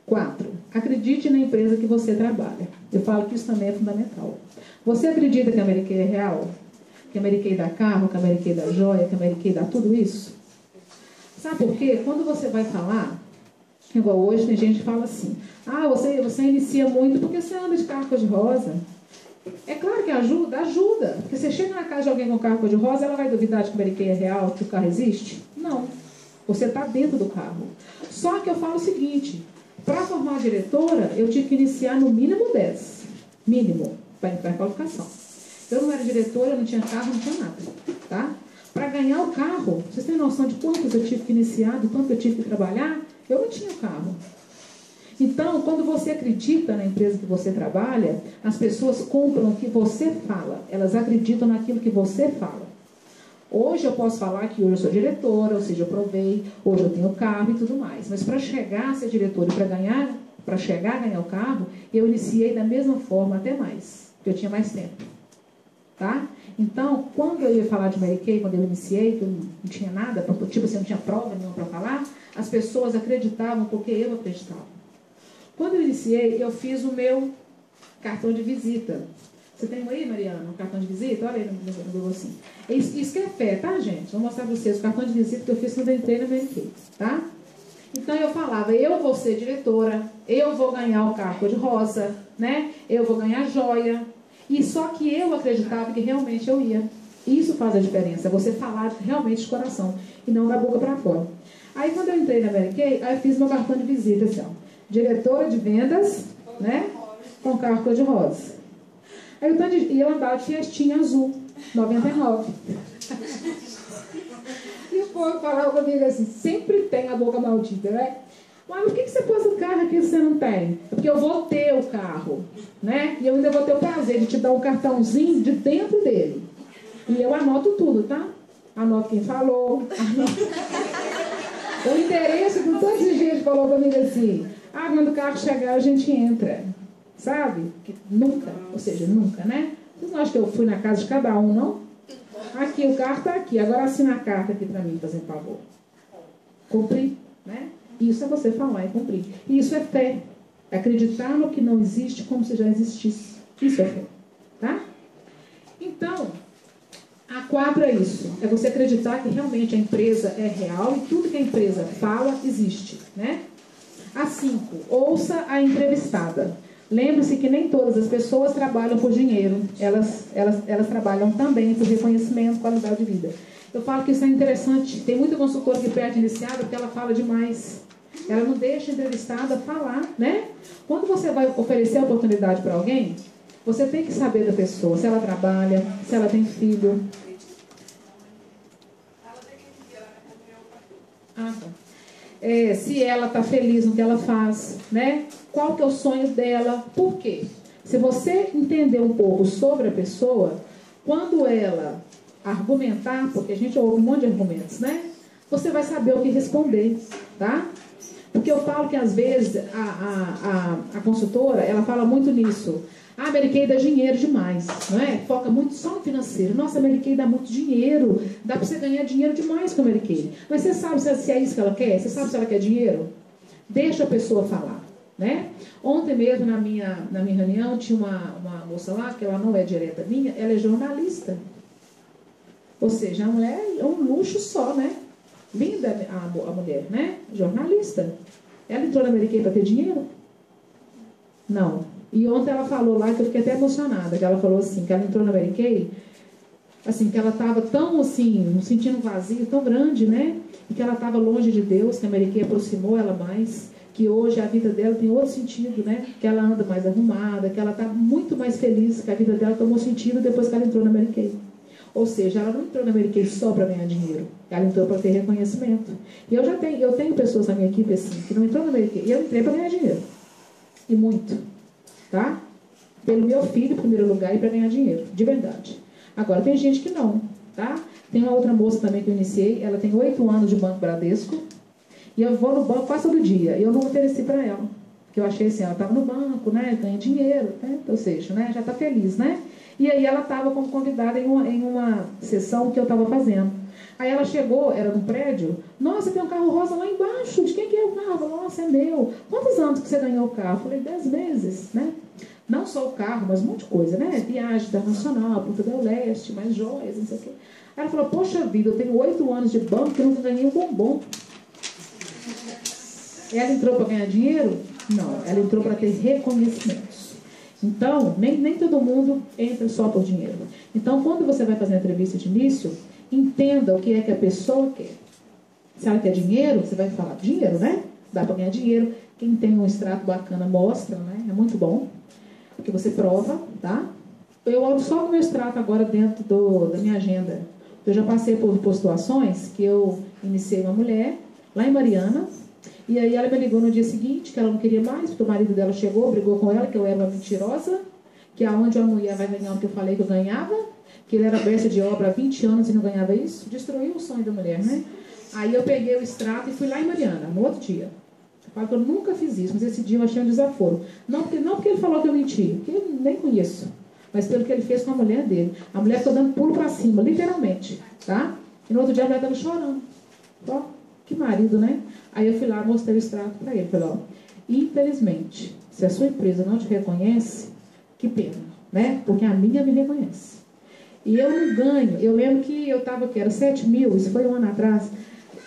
4. Acredite na empresa que você trabalha. Eu falo que isso também é fundamental. Você acredita que a Mary Kay é real? Que a Mary Kay dá carro, que a Mary Kay dá joia, que a Mary Kay dá tudo isso? Sabe por quê? Quando você vai falar, igual hoje tem gente que fala assim, você inicia muito porque você anda de carro cor-de-rosa. É claro que ajuda. Porque você chega na casa de alguém com carro cor-de-rosa, ela vai duvidar de que o Mary Kay é real, que o carro existe? Não. Você está dentro do carro. Só que eu falo o seguinte, para formar a diretora, eu tive que iniciar no mínimo 10. Mínimo, para entrar em qualificação. Eu não era diretora, não tinha carro, não tinha nada. Tá? Para ganhar o carro, vocês têm noção de quantos eu tive que iniciar, de quanto eu tive que trabalhar? Eu não tinha carro. Então, quando você acredita na empresa que você trabalha, as pessoas compram o que você fala. Elas acreditam naquilo que você fala. Hoje eu posso falar que hoje eu sou diretora, ou seja, eu provei, hoje eu tenho carro e tudo mais. Mas para chegar a ser diretora e para chegar a ganhar o carro, eu iniciei da mesma forma, até mais, porque eu tinha mais tempo. Tá? Então, quando eu ia falar de Mary Kay, quando eu iniciei, que eu não tinha nada, tipo assim, não tinha prova nenhuma para falar, as pessoas acreditavam porque eu acreditava. Quando eu iniciei, eu fiz o meu cartão de visita. Você tem aí, Mariana, um cartão de visita? Olha aí no Google assim. Isso que é fé, tá, gente? Vou mostrar para vocês o cartão de visita que eu fiz quando eu entrei na Mary Kay, tá? Então eu falava, eu vou ser diretora, eu vou ganhar o carro cor-de-rosa, né? Eu vou ganhar joia. E só que eu acreditava que realmente eu ia. Isso faz a diferença, você falar realmente de coração e não da boca para fora. Aí quando eu entrei na Mary Kay, aí eu fiz meu cartão de visita, assim, ó. Diretora de vendas, né? Com carro cor-de-rosa. Aí eu andava de Fiestinha azul, 99. E o povo falava comigo assim, sempre tem a boca maldita, né? Mas por que você pôs o carro aqui se você não tem? Porque eu vou ter o carro, né? E eu ainda vou ter o prazer de te dar um cartãozinho de dentro dele. E eu anoto tudo, tá? Anoto quem falou, anoto o endereço de todos os dias que falou comigo assim, quando o carro chegar a gente entra. Sabe? Que nunca, ou seja, nunca, né? Vocês não acham que eu fui na casa de cada um, não? Aqui, o carro está aqui. Agora assina a carta aqui para mim, fazendo favor. Cumprir, né? Isso é você falar e cumprir. E isso é fé. Acreditar no que não existe como se já existisse. Isso é fé. Tá? Então, a 4 é isso. É você acreditar que realmente a empresa é real e tudo que a empresa fala existe, né? A 5, ouça a entrevistada. Lembre-se que nem todas as pessoas trabalham por dinheiro. Elas trabalham também por reconhecimento, qualidade de vida. Eu falo que isso é interessante. Tem muita consultora que perde iniciada porque ela fala demais. Ela não deixa a entrevistada falar, né? Quando você vai oferecer a oportunidade para alguém, você tem que saber da pessoa. Se ela trabalha, se ela tem filho. Tá. Se ela está feliz no que ela faz, né? Qual que é o sonho dela? Por quê? Se você entender um pouco sobre a pessoa, quando ela argumentar, porque a gente ouve um monte de argumentos, né? Você vai saber o que responder, tá? Porque eu falo que às vezes a consultora, ela fala muito nisso. A Mary Kay dá dinheiro demais, não é? Foca muito só no financeiro. Nossa, a Mary Kay dá muito dinheiro. Dá para você ganhar dinheiro demais com a Mary Kay. Mas você sabe se é isso que ela quer? Você sabe se ela quer dinheiro? Deixa a pessoa falar, né? Ontem mesmo, na minha reunião, tinha uma moça lá, que ela não é direta minha, ela é jornalista. Ou seja, a mulher é um luxo só, né? Linda a mulher, né? Jornalista. Ela entrou na Mary Kay para ter dinheiro? Não. E ontem ela falou lá, que eu fiquei até emocionada, que ela falou assim, que ela entrou na Mary Kay, assim, que ela estava tão, assim, sentindo um vazio tão grande, né? E que ela estava longe de Deus, que a Mary Kay aproximou ela mais, que hoje a vida dela tem outro sentido, né? Que ela anda mais arrumada, que ela está muito mais feliz, que a vida dela tomou sentido depois que ela entrou na Mary Kay. Ou seja, ela não entrou na Mary Kay só para ganhar dinheiro, ela entrou para ter reconhecimento. E eu tenho pessoas na minha equipe assim, que não entrou na Mary Kay, e eu entrei para ganhar dinheiro. E muito. Tá? Pelo meu filho, em primeiro lugar, e para ganhar dinheiro, de verdade. Agora, tem gente que não, tá? Tem uma outra moça também que eu iniciei, ela tem 8 anos de Banco Bradesco, e eu vou no banco quase todo dia, e eu não ofereci para ela, porque eu achei assim, ela estava no banco, né, ganha dinheiro, né? Ou seja, né, já está feliz, né? E aí ela estava como convidada em uma sessão que eu estava fazendo. Aí ela chegou, era num prédio, nossa, tem um carro rosa lá embaixo, de quem que é o carro? Nossa, é meu. Quantos anos que você ganhou o carro? Eu falei, 10 meses, né? Não só o carro, mas um monte de coisa, né? Viagem internacional, Punta del Leste, mais joias, não sei o quê. Aí ela falou, poxa vida, eu tenho 8 anos de banco e nunca ganhei um bombom. Ela entrou para ganhar dinheiro? Não, ela entrou para ter reconhecimentos. Então, nem todo mundo entra só por dinheiro. Então, quando você vai fazer a entrevista de início, entenda o que é que a pessoa quer. Se ela quer dinheiro, você vai falar dinheiro, né? Dá para ganhar dinheiro. Quem tem um extrato bacana mostra, né? É muito bom. Porque você prova, tá? Eu olho só o meu extrato agora dentro da minha agenda. Eu já passei por situações que eu iniciei uma mulher lá em Mariana. E aí ela me ligou no dia seguinte, que ela não queria mais, porque o marido dela chegou, brigou com ela, que eu era uma mentirosa, que aonde a mulher vai ganhar o que eu falei que eu ganhava, que ele era mestre de obra há 20 anos e não ganhava isso, destruiu o sonho da mulher, né? Aí eu peguei o extrato e fui lá em Mariana, no outro dia. Eu falo que eu nunca fiz isso, mas esse dia eu achei um desaforo. Não porque ele falou que eu menti, porque eu nem conheço, mas pelo que ele fez com a mulher dele. A mulher ficou dando pulo pra cima, literalmente, tá? E no outro dia a mulher estava chorando. Ó, que marido, né? Aí eu fui lá, mostrei o extrato para ele. Falei, ó, infelizmente, se a sua empresa não te reconhece, que pena, né? Porque a minha me reconhece. E eu não ganho. Eu lembro que eu estava, que era 7 mil, isso foi um ano atrás.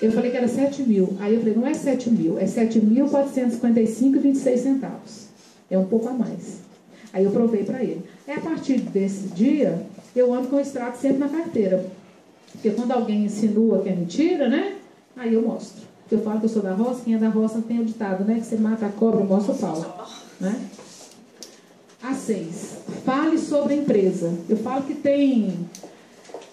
Eu falei que era 7 mil. Aí eu falei, não é 7 mil, é 7.455,26 centavos. É um pouco a mais. Aí eu provei para ele. Aí a partir desse dia, eu ando com o extrato sempre na carteira. Porque quando alguém insinua que é mentira, né? Aí eu mostro. Eu falo que eu sou da roça, quem é da roça tem o ditado, né? Que você mata a cobra, mostra o pau. Né? A 6. Fale sobre a empresa. Eu falo que tem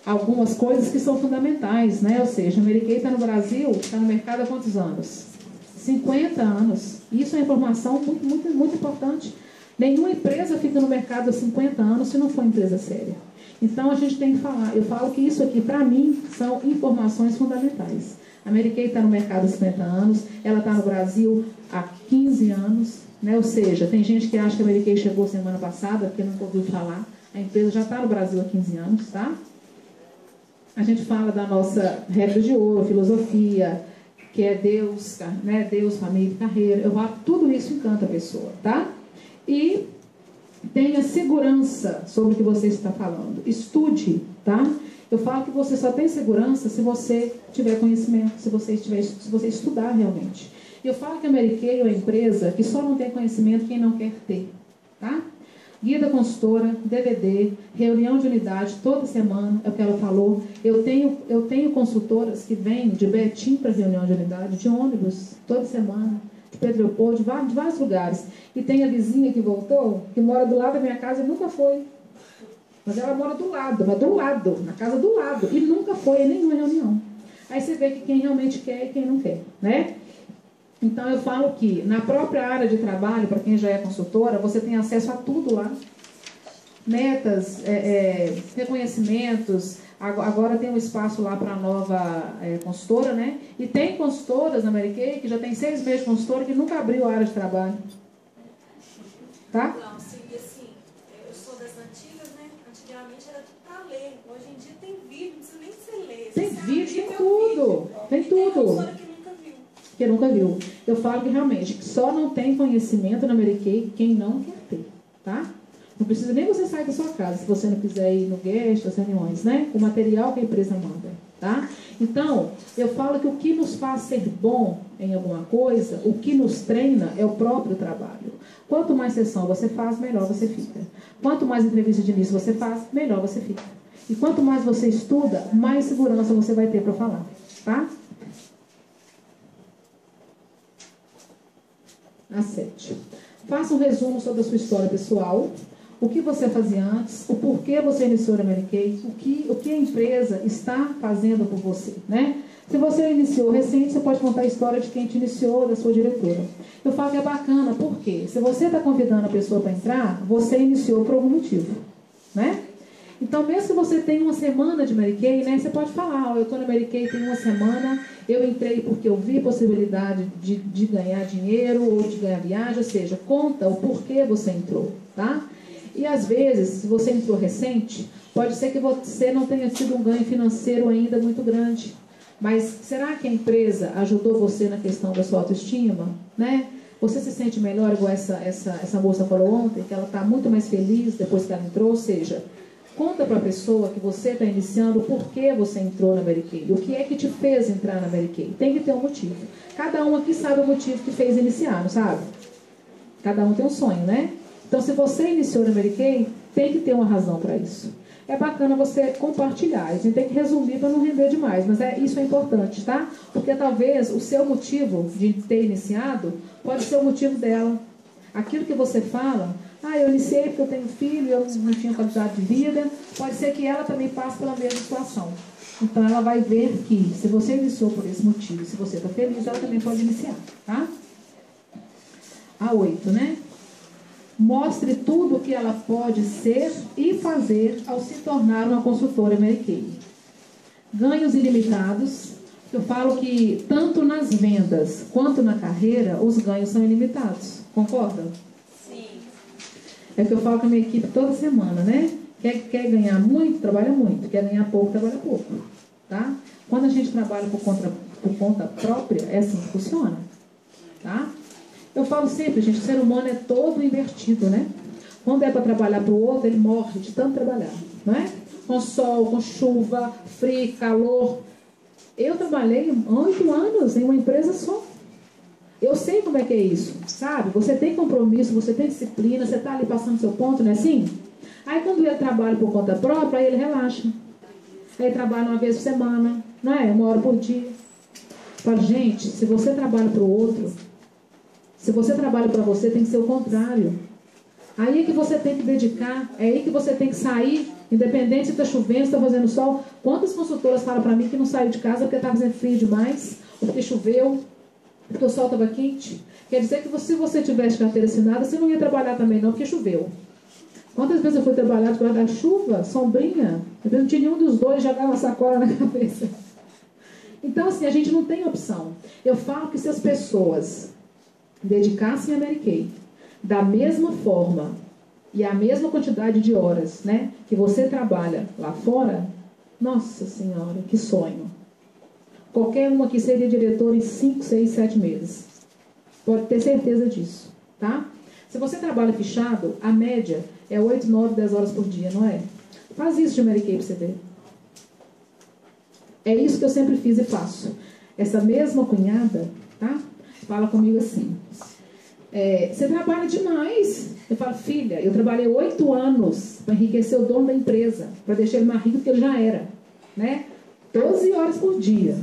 algumas coisas que são fundamentais, né? Ou seja, a Mary Kay está no Brasil, está no mercado há quantos anos? 50 anos. Isso é informação muito, muito, muito importante. Nenhuma empresa fica no mercado há 50 anos se não for empresa séria. Então a gente tem que falar. Eu falo que isso aqui, para mim, são informações fundamentais. A Mary Kay está no mercado há 50 anos, ela está no Brasil há 15 anos, né? Ou seja, tem gente que acha que a Mary Kay chegou semana passada, porque nunca ouviu falar. A empresa já está no Brasil há 15 anos, tá? A gente fala da nossa regra de ouro, filosofia, que é Deus, né? Deus, família e carreira. Eu falo, tudo isso encanta a pessoa, tá? E tenha segurança sobre o que você está falando. Estude, tá? Eu falo que você só tem segurança se você tiver conhecimento, se você estudar realmente. Eu falo que a Mary Kay é uma empresa que só não tem conhecimento quem não quer ter, tá? Guia da consultora, DVD, reunião de unidade toda semana, é o que ela falou. Eu tenho consultoras que vêm de Betim para reunião de unidade, de ônibus, toda semana, de Pedro Leopoldo, de vários lugares. E tem a vizinha que voltou, que mora do lado da minha casa e nunca foi. Mas ela mora do lado, na casa do lado, e nunca foi em nenhuma reunião. Aí você vê que quem realmente quer e quem não quer, né? Então, eu falo que na própria área de trabalho, para quem já é consultora, você tem acesso a tudo lá. Metas, reconhecimentos. Agora tem um espaço lá para a nova consultora, né? E tem consultoras na Mary Kay que já tem 6 meses de consultora que nunca abriu a área de trabalho. Tá? Não, sim, assim, eu sou das antigas, né? Antigamente era tudo para ler. Hoje em dia tem vídeo, não precisa nem ser ler. Tem vídeo, tem tudo. Tem tudo. Tem consultora que nunca viu. Que nunca viu. Eu falo que realmente só não tem conhecimento na Mary Kay quem não quer ter, tá? Não precisa nem você sair da sua casa, se você não quiser ir no guest, as reuniões, né? O material que a empresa manda, tá? Então, eu falo que o que nos faz ser bom em alguma coisa, o que nos treina é o próprio trabalho. Quanto mais sessão você faz, melhor você fica. Quanto mais entrevista de início você faz, melhor você fica. E quanto mais você estuda, mais segurança você vai ter para falar, tá? A 7. Faça um resumo sobre a sua história pessoal, o que você fazia antes, o porquê você iniciou a Mary Kay, o que a empresa está fazendo por você, né? Se você iniciou recente, você pode contar a história de quem te iniciou, da sua diretora. Eu falo que é bacana, porque se você está convidando a pessoa para entrar, você iniciou por algum motivo, né? Então, mesmo que você tenha uma semana de Mary Kay, né, você pode falar, eu estou na Mary Kay tem uma semana, eu entrei porque eu vi possibilidade de ganhar dinheiro ou de ganhar viagem, ou seja, conta o porquê você entrou, tá? E às vezes, se você entrou recente, pode ser que você não tenha tido um ganho financeiro ainda muito grande. Mas será que a empresa ajudou você na questão da sua autoestima, né? Você se sente melhor, igual essa moça falou ontem, que ela está muito mais feliz depois que ela entrou, ou seja, conta para a pessoa que você está iniciando o porquê você entrou na Mary Kay. O que é que te fez entrar na Mary Kay? Tem que ter um motivo. Cada um aqui sabe o motivo que fez iniciar, não sabe? Cada um tem um sonho, né? Então, se você iniciou na Mary Kay, tem que ter uma razão para isso. É bacana você compartilhar. A gente tem que resumir para não render demais, mas isso é importante, tá? Porque talvez o seu motivo de ter iniciado pode ser o motivo dela. Aquilo que você fala, eu iniciei porque eu tenho filho, eu não tinha qualidade de vida, pode ser que ela também passe pela mesma situação. Então, ela vai ver que, se você iniciou por esse motivo, se você está feliz, ela também pode iniciar, tá? A 8, né? Mostre tudo o que ela pode ser e fazer ao se tornar uma consultora Mary Kay. Ganhos ilimitados. Eu falo que tanto nas vendas quanto na carreira, os ganhos são ilimitados. Concorda? Sim. É o que eu falo com a minha equipe toda semana, né? Quer ganhar muito, trabalha muito. Quer ganhar pouco, trabalha pouco. Tá? Quando a gente trabalha por conta própria, é assim que funciona. Tá? Eu falo sempre, gente, o ser humano é todo invertido, né? Quando é para trabalhar para o outro, ele morre de tanto trabalhar, não é? Com sol, com chuva, frio, calor. Eu trabalhei 8 anos em uma empresa só. Eu sei como é que é isso, sabe? Você tem compromisso, você tem disciplina, você está ali passando seu ponto, não é assim? Aí quando ele trabalha por conta própria, aí ele relaxa. Aí ele trabalha uma vez por semana, não é? 1 hora por dia. Fala, gente, se você trabalha para o outro, se você trabalha para você, tem que ser o contrário. Aí é que você tem que dedicar, é aí que você tem que sair, independente se está chovendo, se está fazendo sol. Quantas consultoras falam para mim que não saiu de casa porque está fazendo frio demais, ou porque choveu, porque o sol estava quente? Quer dizer que se você tivesse carteira assinada, você não ia trabalhar também não, porque choveu. Quantas vezes eu fui trabalhar de guarda-chuva, sombrinha, às vezes não tinha nenhum dos dois, jogava uma sacola na cabeça. Então, assim, a gente não tem opção. Eu falo que se as pessoas dedicassem a Mary Kay da mesma forma e a mesma quantidade de horas, né, que você trabalha lá fora, nossa senhora, que sonho. Qualquer uma aqui seria diretora em 5, 6, 7 meses. Pode ter certeza disso, tá? Se você trabalha fechado, a média é 8, 9, 10 horas por dia, não é? Faz isso de Mary Kay para você ver. É isso que eu sempre fiz e faço. Essa mesma cunhada, tá? Fala comigo assim, você trabalha demais. Eu falo, filha, eu trabalhei 8 anos para enriquecer o dono da empresa, para deixar ele mais rico do que ele já era, né? 12 horas por dia.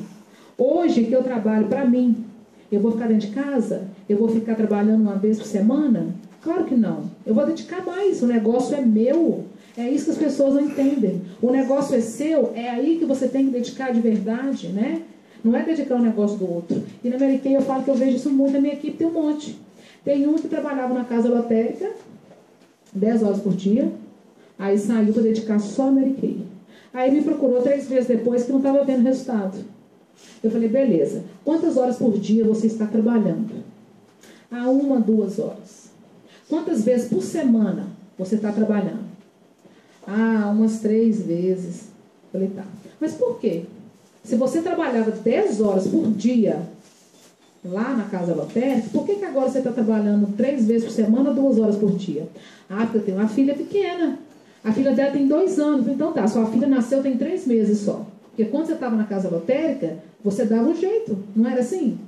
Hoje que eu trabalho para mim, eu vou ficar dentro de casa? Eu vou ficar trabalhando uma vez por semana? Claro que não. Eu vou dedicar mais, o negócio é meu. É isso que as pessoas não entendem. O negócio é seu, é aí que você tem que dedicar de verdade, né? Não é dedicar um negócio do outro. E na Mary Kay eu falo que eu vejo isso muito, na minha equipe tem um monte. Tem um que trabalhava na casa lotérica, 10 horas por dia, aí saiu para dedicar só a Mary Kay. Aí me procurou 3 vezes depois que não estava vendo resultado. Eu falei, beleza, quantas horas por dia você está trabalhando? 1, 2 horas. Quantas vezes por semana você está trabalhando? Umas 3 vezes. Eu falei, tá. Mas por quê? Se você trabalhava 10 horas por dia lá na casa lotérica, por que agora você está trabalhando 3 vezes por semana, 2 horas por dia? Porque eu tenho uma filha pequena. A filha dela tem 2 anos. Então tá, sua filha nasceu tem 3 meses só. Porque quando você estava na casa lotérica, você dava um jeito. Não era assim?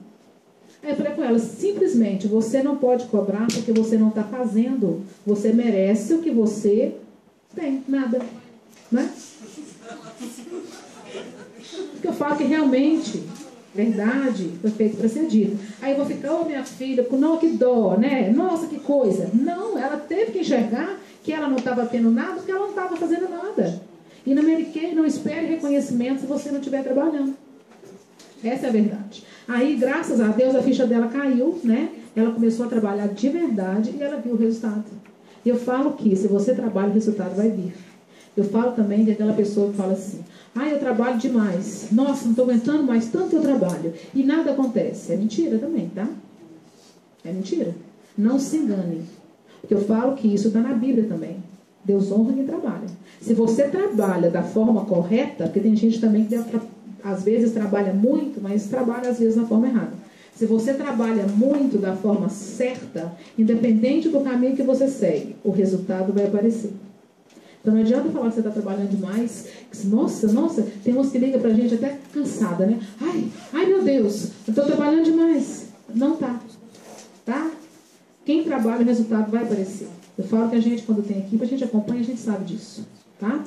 Aí eu falei com ela, simplesmente, você não pode cobrar porque você não está fazendo. Você merece o que você tem. Nada. Né? Porque eu falo que realmente, verdade, foi feito para ser dito. Aí eu vou ficar, minha filha, não, que dó, né? Nossa, que coisa. Não, ela teve que enxergar que ela não estava tendo nada porque ela não estava fazendo nada. E na Mary Kay, não espere reconhecimento se você não estiver trabalhando. Essa é a verdade. Aí, graças a Deus, a ficha dela caiu, né? Ela começou a trabalhar de verdade e ela viu o resultado. E eu falo que se você trabalha, o resultado vai vir. Eu falo também daquela pessoa que fala assim, eu trabalho demais. Nossa, não estou aguentando mais tanto que eu trabalho. E nada acontece. É mentira também, tá? É mentira. Não se engane. Porque eu falo que isso está na Bíblia também. Deus honra quem trabalha. Se você trabalha da forma correta, porque tem gente também que às vezes trabalha muito, mas trabalha às vezes da forma errada. Se você trabalha muito da forma certa, independente do caminho que você segue, o resultado vai aparecer. Então não adianta falar que você está trabalhando demais. Nossa, tem uns que ligam pra gente até cansada, né? Ai meu Deus, eu estou trabalhando demais. Não tá. Tá? Quem trabalha, o resultado vai aparecer. Eu falo que a gente, quando tem equipe, a gente acompanha, a gente sabe disso. Tá?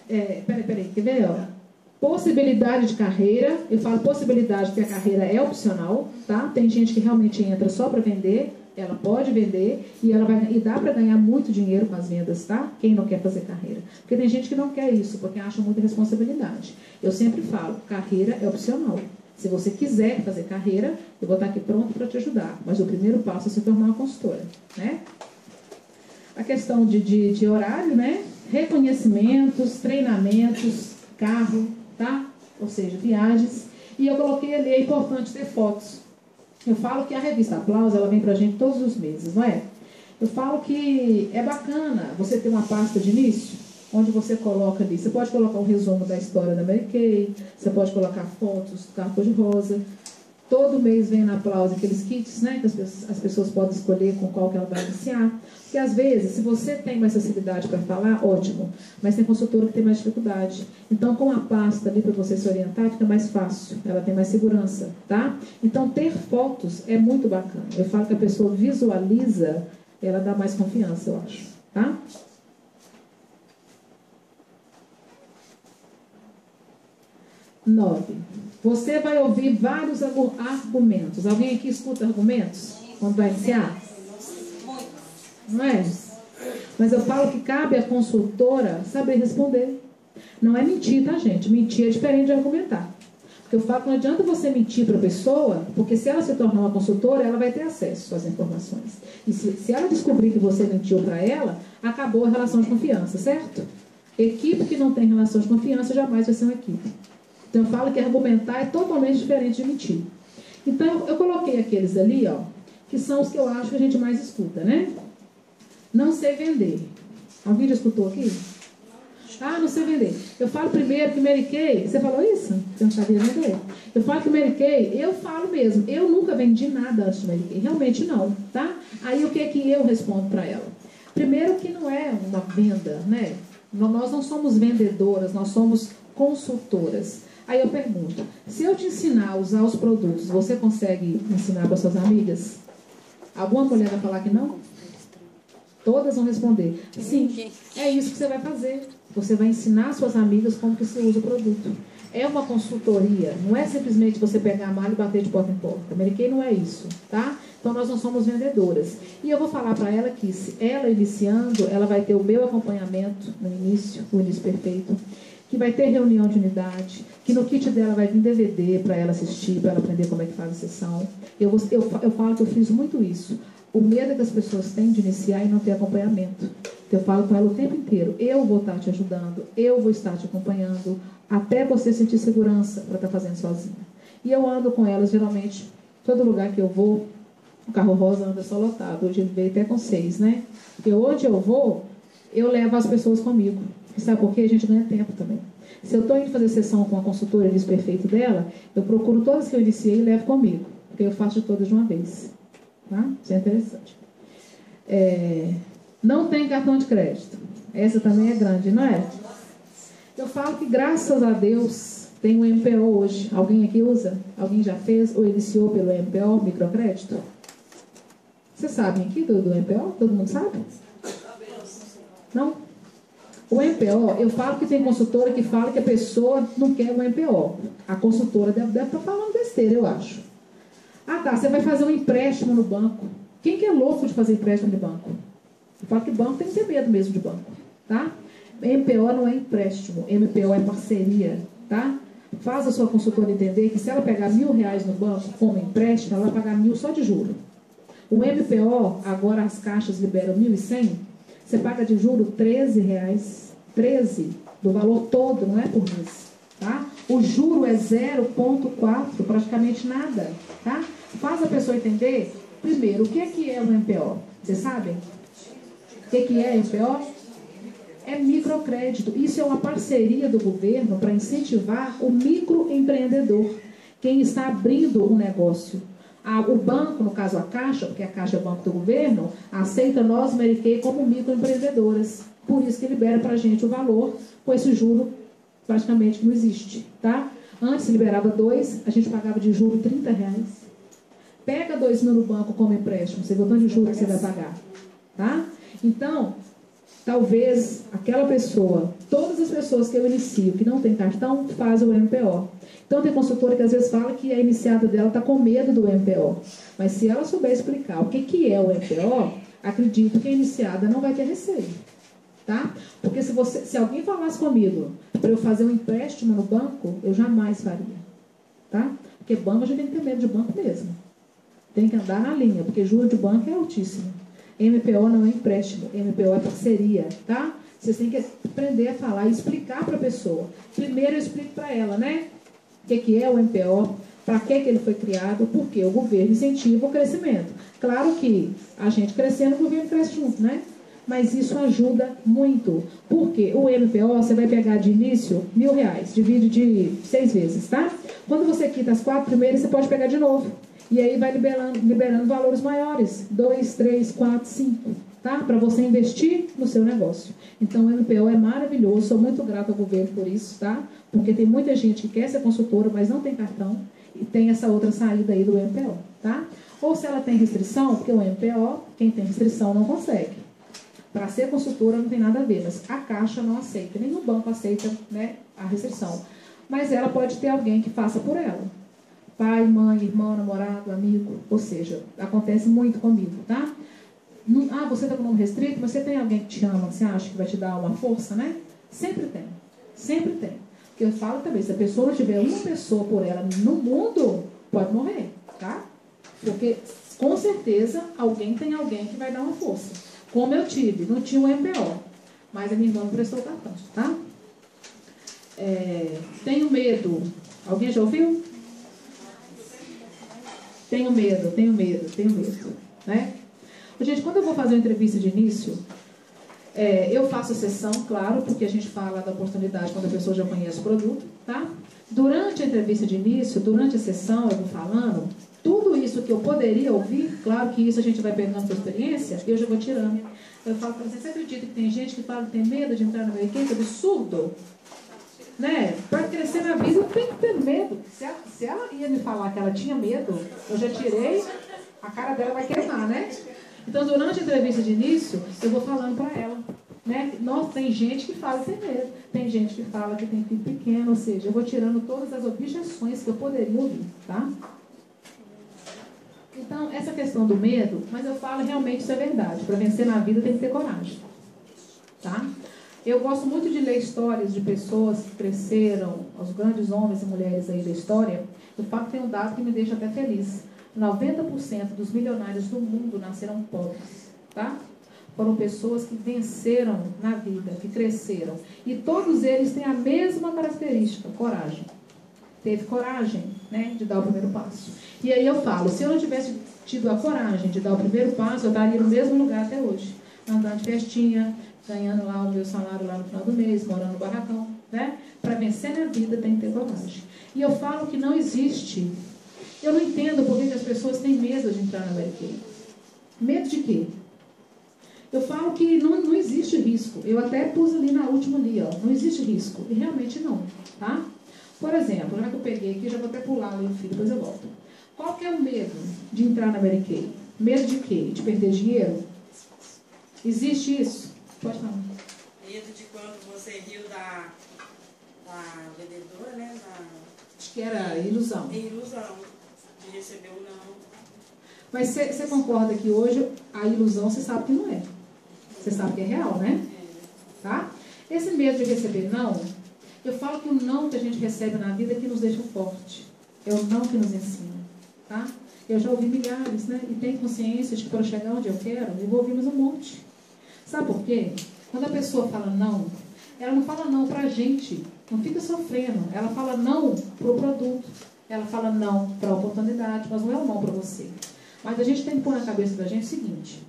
Peraí, quer ver? Possibilidade de carreira. Eu falo possibilidade porque a carreira é opcional. Tá? Tem gente que realmente entra só para vender. Ela pode vender e dá para ganhar muito dinheiro com as vendas, tá? Quem não quer fazer carreira. Porque tem gente que não quer isso, porque acha muita responsabilidade. Eu sempre falo, carreira é opcional. Se você quiser fazer carreira, eu vou estar aqui pronto para te ajudar. Mas o primeiro passo é se tornar uma consultora, né? A questão de horário, né? Reconhecimentos, treinamentos, carro, tá? Ou seja, viagens. E eu coloquei ali, é importante ter fotos. Eu falo que a revista Aplausos, ela vem pra gente todos os meses, não é? Eu falo que é bacana você ter uma pasta de início, onde você coloca ali, você pode colocar um resumo da história da Mary Kay, você pode colocar fotos do carro cor-de-rosa. Todo mês vem na Aplausos aqueles kits, né, que as pessoas podem escolher com qual que ela vai iniciar. Porque às vezes, se você tem mais facilidade para falar, ótimo, mas tem consultora que tem mais dificuldade. Então, com a pasta ali para você se orientar, fica mais fácil, ela tem mais segurança, tá? Então, ter fotos é muito bacana. Eu falo que a pessoa visualiza, ela dá mais confiança, eu acho, tá? Nove. Você vai ouvir vários argumentos. Alguém aqui escuta argumentos quando vai iniciar? Não é? Mas eu falo que cabe à consultora saber responder. Não é mentir, tá, gente? Mentir é diferente de argumentar. Porque eu falo que não adianta você mentir para a pessoa, porque se ela se tornar uma consultora, ela vai ter acesso às informações. E se ela descobrir que você mentiu para ela, acabou a relação de confiança, certo? Equipe que não tem relação de confiança jamais vai ser uma equipe. Então eu falo que argumentar é totalmente diferente de mentir. Então eu coloquei aqueles ali, que são os que eu acho que a gente mais escuta, né? Não sei vender. Alguém já escutou aqui? Não sei vender. Eu falo primeiro que Mary Kay, você falou isso? Você não sabia vender? Eu falo que Mary Kay, eu falo mesmo, eu nunca vendi nada antes de Mary Kay, realmente não, tá? Aí o que é que eu respondo para ela? Primeiro que não é uma venda, né? Nós não somos vendedoras, nós somos consultoras. Aí eu pergunto, se eu te ensinar a usar os produtos, você consegue ensinar para suas amigas? Alguma mulher vai falar que não? Todas vão responder, sim, é isso que você vai fazer. Você vai ensinar suas amigas como que se usa o produto. É uma consultoria, não é simplesmente você pegar a malha e bater de porta em porta. Mary Kay não é isso, tá? Então nós não somos vendedoras. E eu vou falar para ela que se ela iniciando, ela vai ter o meu acompanhamento no início, o início perfeito. que vai ter reunião de unidade, que no kit dela vai vir DVD para ela assistir, para ela aprender como é que faz a sessão. Eu falo que eu fiz muito isso. O medo que as pessoas têm de iniciar e não ter acompanhamento. Eu falo com ela o tempo inteiro, eu vou estar te ajudando, eu vou estar te acompanhando, até você sentir segurança para estar fazendo sozinha. E eu ando com elas, geralmente, todo lugar que eu vou, o carro rosa anda só lotado. Hoje ele veio até com 6, né? Porque onde eu vou, eu levo as pessoas comigo. E sabe por quê? A gente ganha tempo também. Se eu estou indo fazer sessão com a consultora Início Perfeito dela, eu procuro todas que eu iniciei e levo comigo. Porque eu faço de todas de uma vez. Tá? Isso é interessante. Não tem cartão de crédito. Essa também é grande, não é? Eu falo que, graças a Deus, tem um MPO hoje. Alguém aqui usa? Alguém já fez ou iniciou pelo MPO, microcrédito? Vocês sabem aqui do MPO? Todo mundo sabe? Não? O MPO, eu falo que tem consultora que fala que a pessoa não quer o MPO. A consultora deve estar falando besteira, eu acho. Ah, tá, você vai fazer um empréstimo no banco. Quem que é louco de fazer empréstimo no banco? Eu falo que banco tem que ter medo mesmo de banco, tá? MPO não é empréstimo, MPO é parceria, tá? Faz a sua consultora entender que se ela pegar R$1.000 no banco como empréstimo, ela vai pagar 1.000 só de juro. O MPO, agora as caixas liberam 1.100, você paga de juro R$13, 13 do valor todo, não é por mês, tá? O juro é 0,4, praticamente nada, tá? Faz a pessoa entender, primeiro, o que é um MPO? Vocês sabem? O que é MPO? É microcrédito. Isso é uma parceria do governo para incentivar o microempreendedor, quem está abrindo um negócio. O banco, no caso a Caixa, porque a Caixa é o banco do governo, aceita nós, Mary Kay, como microempreendedoras. Por isso que libera para a gente o valor, com esse juro praticamente não existe, tá? Antes liberava 2, a gente pagava de juro R$30. Pega 2.000 no banco como empréstimo, você botou de juro que você vai pagar, tá? Então, talvez aquela pessoa, todas as pessoas que eu inicio que não tem cartão, fazem o MPO. Então tem consultora que às vezes fala que a iniciada dela está com medo do MPO. Mas se ela souber explicar o que é o MPO, acredito que a iniciada não vai ter receio. Tá? Porque se alguém falasse comigo para eu fazer um empréstimo no banco, eu jamais faria. Tá? Porque banco a gente tem que ter medo de banco mesmo. Tem que andar na linha, porque juro de banco é altíssimo. MPO não é empréstimo, MPO é parceria, tá? Vocês têm que aprender a falar e explicar para a pessoa. Primeiro eu explico para ela, né? O que é o MPO, para que ele foi criado, porque o governo incentiva o crescimento. Claro que a gente crescendo, o governo cresce junto, né? Mas isso ajuda muito. Porque o MPO, você vai pegar de início R$1.000, divide de 6 vezes, tá? Quando você quita as 4 primeiras, você pode pegar de novo. E aí vai liberando valores maiores, 2, 3, 4, 5, tá? Para você investir no seu negócio. Então o MPO é maravilhoso, sou muito grata ao governo por isso, tá? Porque tem muita gente que quer ser consultora, mas não tem cartão, e tem essa outra saída aí do MPO, tá? Ou se ela tem restrição, porque o MPO, quem tem restrição não consegue. Para ser consultora não tem nada a ver, mas a Caixa não aceita, nem o banco aceita, né, a restrição. Mas ela pode ter alguém que faça por ela. Pai, mãe, irmão, namorado, amigo, ou seja, acontece muito comigo, tá? Você está com o nome restrito, mas você tem alguém que te ama, que você acha que vai te dar uma força, né? Sempre tem, sempre tem. Porque eu falo também, se a pessoa não tiver uma pessoa por ela no mundo, pode morrer, tá? Porque, com certeza, alguém tem alguém que vai dar uma força. Como eu tive, não tinha um MPO, mas a minha irmã me prestou o cartão, tá? Tenho medo. Alguém já ouviu? Tenho medo, né? Gente, quando eu vou fazer uma entrevista de início, eu faço a sessão, claro, porque a gente fala da oportunidade quando a pessoa já conhece o produto, tá? Durante a entrevista de início, durante a sessão, eu vou falando, tudo isso que eu poderia ouvir, claro que isso a gente vai pegando por experiência, eu já vou tirando. Eu falo para você acredita que tem gente que fala que tem medo de entrar no meio? Que absurdo! Né? Para crescer na vida, tem que ter medo. Se ela ia me falar que ela tinha medo, eu já tirei, a cara dela vai queimar, né? Então, durante a entrevista de início, eu vou falando para ela, né? Nossa, tem gente que fala que tem medo, tem gente que fala que tem filho pequeno, ou seja, eu vou tirando todas as objeções que eu poderia ouvir, tá? Então, essa questão do medo, mas eu falo realmente isso é verdade. Para vencer na vida tem que ter coragem, tá? Eu gosto muito de ler histórias de pessoas que cresceram, os grandes homens e mulheres aí da história. O fato tem um dado que me deixa até feliz. 90% dos milionários do mundo nasceram pobres, tá? Foram pessoas que venceram na vida, que cresceram. E todos eles têm a mesma característica, coragem. Teve coragem, né, de dar o primeiro passo. E aí eu falo, se eu não tivesse tido a coragem de dar o primeiro passo, eu estaria no mesmo lugar até hoje. Andando de festinha, ganhando lá o meu salário lá no final do mês, morando no barracão, né? Para vencer na vida tem que ter coragem. E eu falo que não existe. Eu não entendo por que as pessoas têm medo de entrar na Medicaid. Medo de quê? Eu falo que não existe risco. Eu até pus ali na última ali, ó. Não existe risco. E realmente não, tá? Por exemplo, já que eu peguei aqui, já vou até pular ali o fio, depois eu volto. Qual que é o medo de entrar na Medicaid? Medo de quê? De perder dinheiro? Existe isso? Pode falar. Medo de quando você riu da vendedora, né? Acho que era ilusão. Ilusão. De receber ou não. Mas você concorda que hoje a ilusão você sabe que não é. Você sabe que é real, né? Tá? Esse medo de receber não, eu falo que o não que a gente recebe na vida é que nos deixa forte. É o não que nos ensina. Tá? Eu já ouvi milhares, né? E tenho consciência de que para chegar onde eu quero, eu vou ouvir mais um monte. Sabe por quê? Quando a pessoa fala não, ela não fala não pra gente. Não fica sofrendo. Ela fala não pro produto. Ela fala não para a oportunidade, mas não é um não para você. Mas a gente tem que pôr na cabeça da gente o seguinte: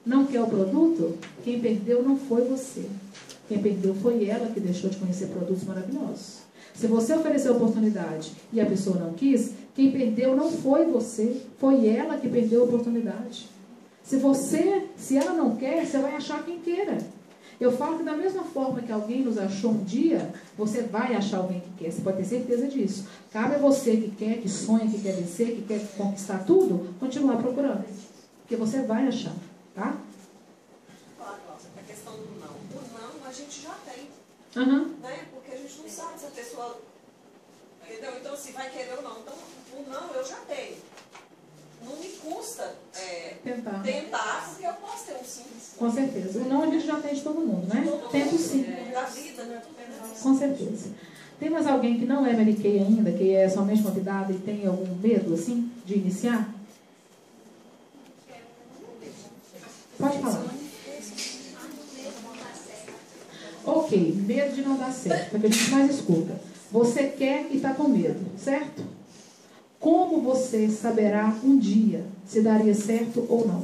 não quer o produto? Quem perdeu não foi você. Quem perdeu foi ela que deixou de conhecer produtos maravilhosos. Se você ofereceu a oportunidade e a pessoa não quis, quem perdeu não foi você, foi ela que perdeu a oportunidade. Se ela não quer, você vai achar quem queira. Eu falo que da mesma forma que alguém nos achou um dia, você vai achar alguém que quer. Você pode ter certeza disso. Cabe a você que quer, que sonha, que quer vencer, que quer conquistar tudo, continuar procurando. Porque você vai achar, tá? Claro, a questão do não. O não a gente já tem. Né? Porque a gente não sabe se a pessoa... Entendeu? Então, se vai querer ou não. Então, o não eu já tenho. Não me custa tentar, porque eu posso ter um sim. Com certeza. O não a gente já tem de todo mundo, né? Tento sim. Da vida, né? Com certeza. Tem mais alguém que não é Medicaid ainda, que é somente convidado e tem algum medo, assim, de iniciar? Pode falar. Ok, medo de não dar certo, é o que a gente mais escuta. Você quer e está com medo, certo? Como você saberá um dia se daria certo ou não?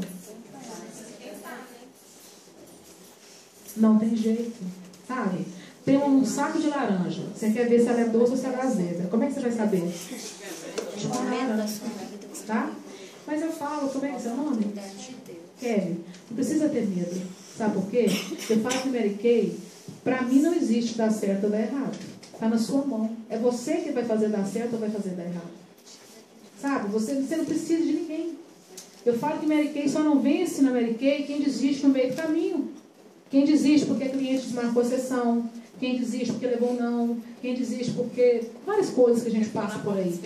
Não tem jeito, sabe? Tem um saco de laranja. Você quer ver se ela é doce ou se ela é azeda. Como é que você vai saber? Tá? Mas eu falo, como é que é seu nome? Kelly. Não precisa ter medo. Sabe por quê? Eu falo que Mary Kay, pra mim não existe dar certo ou dar errado. Está na sua mão. É você que vai fazer dar certo ou vai fazer dar errado. Sabe? Você não precisa de ninguém. Eu falo que Mary Kay só não vence na Mary Kay quem desiste no meio do caminho. Quem desiste porque a cliente desmarcou a sessão. Quem desiste porque levou um não. Quem desiste porque... várias coisas que a gente passa por aí.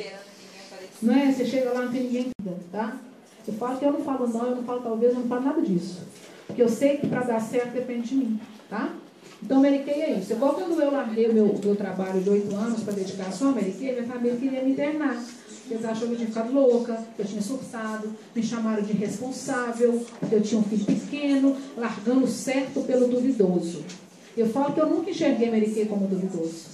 Não é? Você chega lá e não tem ninguém, tá? Eu falo que eu não falo não, eu não falo talvez, eu não falo nada disso. Porque eu sei que para dar certo depende de mim, tá? Então, Mary Kay é isso. Igual quando eu larguei o meu trabalho de 8 anos para dedicar só a Mary Kay, minha família queria me internar. Eles acharam que eu tinha ficado louca, que eu tinha surtado, me chamaram de irresponsável, porque eu tinha um filho pequeno, largando o certo pelo duvidoso. Eu falo que eu nunca enxerguei Mary Kay como duvidoso.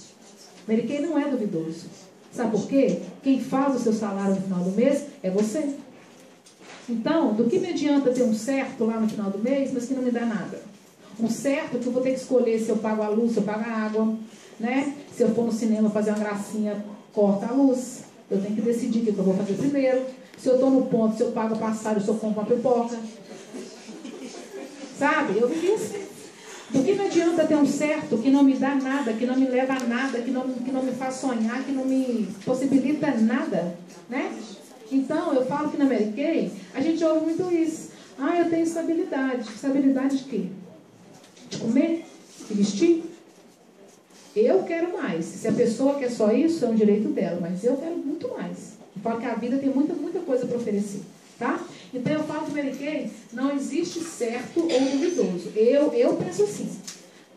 Mary Kay não é duvidoso. Sabe por quê? Quem faz o seu salário no final do mês é você. Então, do que me adianta ter um certo lá no final do mês, mas que não me dá nada? Um certo que eu vou ter que escolher se eu pago a luz, se eu pago a água, né? Se eu for no cinema fazer uma gracinha, corta a luz. Eu tenho que decidir o que eu vou fazer primeiro. Se eu estou no ponto, se eu pago a passagem, se eu compro uma pipoca. Sabe? Eu vivi assim. Do que me adianta ter um certo que não me dá nada, que não me leva a nada, que não me faz sonhar, que não me possibilita nada, né? Então, eu falo que na Mary Kay, a gente ouve muito isso. Ah, eu tenho estabilidade. Estabilidade de quê? De comer? De vestir? Eu quero mais. Se a pessoa quer só isso, é um direito dela, mas eu quero muito mais. Eu falo que a vida tem muita coisa para oferecer, tá? Então eu falo que Mary Kay não existe certo ou duvidoso. Eu penso assim.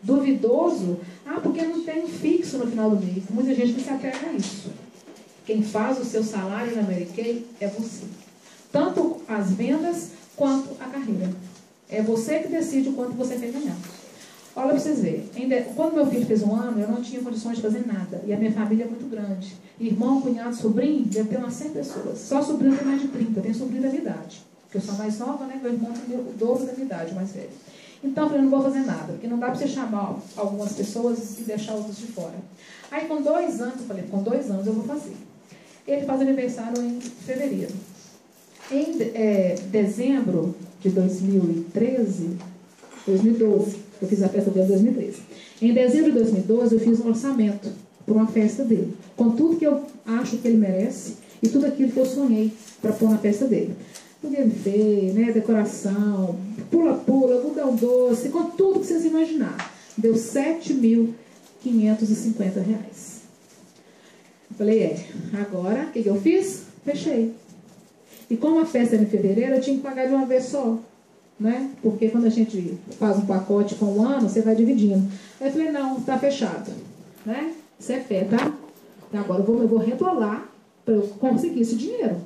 Duvidoso, porque não tem fixo no final do mês. Muita gente não se apega a isso. Quem faz o seu salário na Mary Kay é você. Tanto as vendas quanto a carreira. É você que decide o quanto você quer ganhar. Olha para vocês verem. Quando meu filho fez 1 ano, eu não tinha condições de fazer nada. E a minha família é muito grande. Irmão, cunhado, sobrinho, deve ter umas 100 pessoas. Só sobrinho tem mais de 30. Tem sobrinho da minha idade. Porque eu sou mais nova, né? Meu irmão tem o dobro da minha idade, mais velho. Então, eu falei, não vou fazer nada. Porque não dá para você chamar algumas pessoas e deixar outras de fora. Aí, com 2 anos, eu falei, com 2 anos eu vou fazer. Ele faz aniversário em fevereiro. Em dezembro de 2012, eu fiz a festa dele em 2013. Em dezembro de 2012, eu fiz um orçamento para uma festa dele, com tudo que eu acho que ele merece e tudo aquilo que eu sonhei para pôr na festa dele. O buffet, né, decoração, pula-pula, algodão doce, com tudo que vocês imaginar. Deu R$ 7.550. Falei, agora, o que eu fiz? Fechei. E como a festa era em fevereiro, eu tinha que pagar de uma vez só. Né? Porque quando a gente faz um pacote com 1 ano, você vai dividindo. Aí eu falei, não, tá fechado. Né? Isso é fé, tá? Então agora eu vou rebolar para eu conseguir esse dinheiro.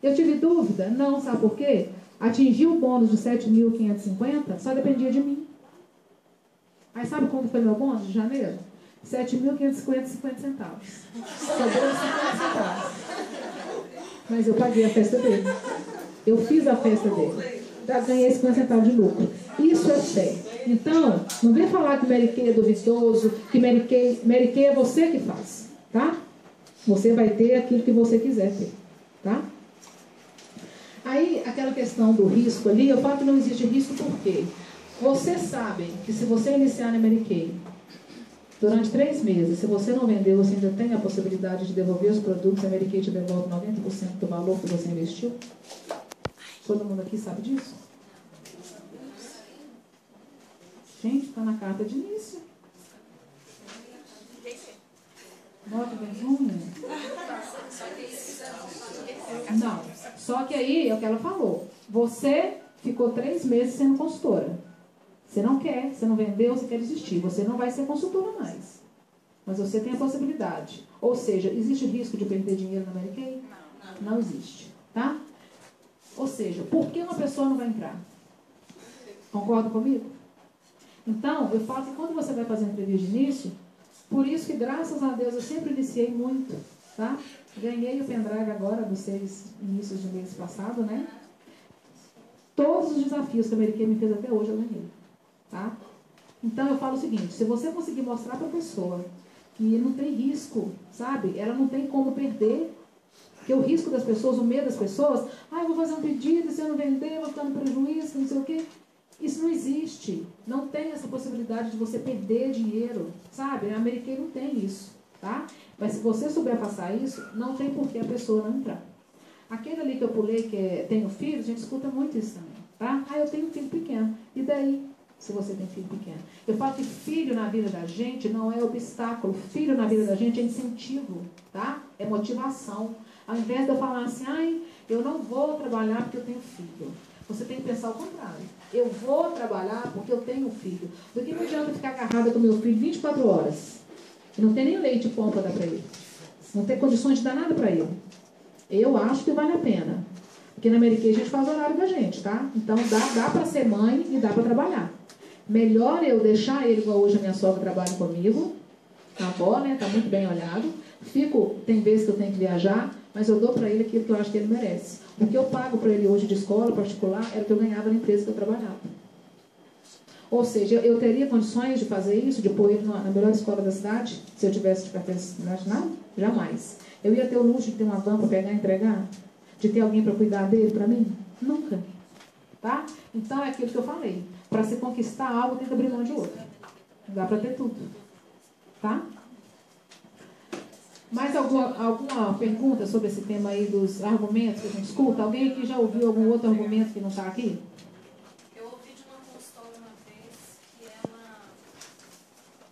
Eu tive dúvida? Não, sabe por quê? Atingir o bônus de 7.550 só dependia de mim. Aí sabe quando foi meu bônus de janeiro? 7.550,50 centavos. Sobrou 50 centavos. Mas eu paguei a festa dele. Eu fiz a festa dele. Já ganhei 50 centavos de lucro. Isso é fé. Então, não vem falar que Mary Kay é duvidoso, que Mary Kay é você que faz. Tá? Você vai ter aquilo que você quiser ter. Tá? Aí, aquela questão do risco ali, eu falo que não existe risco por quê? Vocês sabem que se você iniciar na Mary Kay durante 3 meses, se você não vender, você ainda tem a possibilidade de devolver os produtos, a Mary Kay te devolve 90% do valor que você investiu? Todo mundo aqui sabe disso? Gente, está na carta de início. 9/21. Não, só que aí é o que ela falou. Você ficou 3 meses sendo consultora. Você não quer, você não vendeu, você quer desistir. Você não vai ser consultora mais. Mas você tem a possibilidade. Ou seja, existe risco de perder dinheiro na Mary Kay? Não existe. Tá? Ou seja, por que uma pessoa não vai entrar? Concorda comigo? Então, eu falo que quando você vai fazer a entrevista de início, por isso que, graças a Deus, eu sempre iniciei muito, tá? Ganhei o pendrive agora dos 6 inícios de mês passado, né? Todos os desafios que a Mary Kay me fez até hoje, eu ganhei, tá? Então, eu falo o seguinte, se você conseguir mostrar para a pessoa que não tem risco, sabe? Ela não tem como perder. Porque o risco das pessoas, o medo das pessoas, eu vou fazer um pedido, se eu não vender, eu vou ficar no prejuízo, não sei o quê. Isso não existe. Não tem essa possibilidade de você perder dinheiro, sabe? A Mary Kay não tem isso, tá? Mas se você souber passar isso, não tem por que a pessoa não entrar. Aquele ali que eu pulei, que tem filho, a gente escuta muito isso também, tá? Eu tenho um filho pequeno. E daí, se você tem filho pequeno? Eu falo que filho na vida da gente não é obstáculo. Filho na vida da gente é incentivo, tá? É motivação. Ao invés de eu falar assim, eu não vou trabalhar porque eu tenho filho. Você tem que pensar o contrário. Eu vou trabalhar porque eu tenho filho. Do que não adianta ficar agarrada com meu filho 24 horas. E não tem nem leite bom para dar para ele. Não tem condições de dar nada para ele. Eu acho que vale a pena. Porque na Mary Kay a gente faz o horário da gente, tá? Então dá para ser mãe e dá para trabalhar. Melhor eu deixar ele, igual hoje a minha sogra trabalha comigo. Tá bom, né? Tá muito bem olhado. Tem vezes que eu tenho que viajar, mas eu dou para ele aquilo que eu acho que ele merece. O que eu pago para ele hoje de escola particular era o que eu ganhava na empresa que eu trabalhava. Ou seja, eu teria condições de fazer isso, de pôr ele na melhor escola da cidade, se eu tivesse de carteira nacional? Jamais. Eu ia ter o luxo de ter uma van para pegar e entregar? De ter alguém para cuidar dele para mim? Nunca. Tá? Então é aquilo que eu falei. Para se conquistar algo, tem que abrir mão de outro. Não dá para ter tudo. Tá? Mais alguma pergunta sobre esse tema aí dos argumentos que a gente escuta? Alguém aqui já ouviu algum outro argumento que não está aqui? Eu ouvi de uma consultora uma vez que ela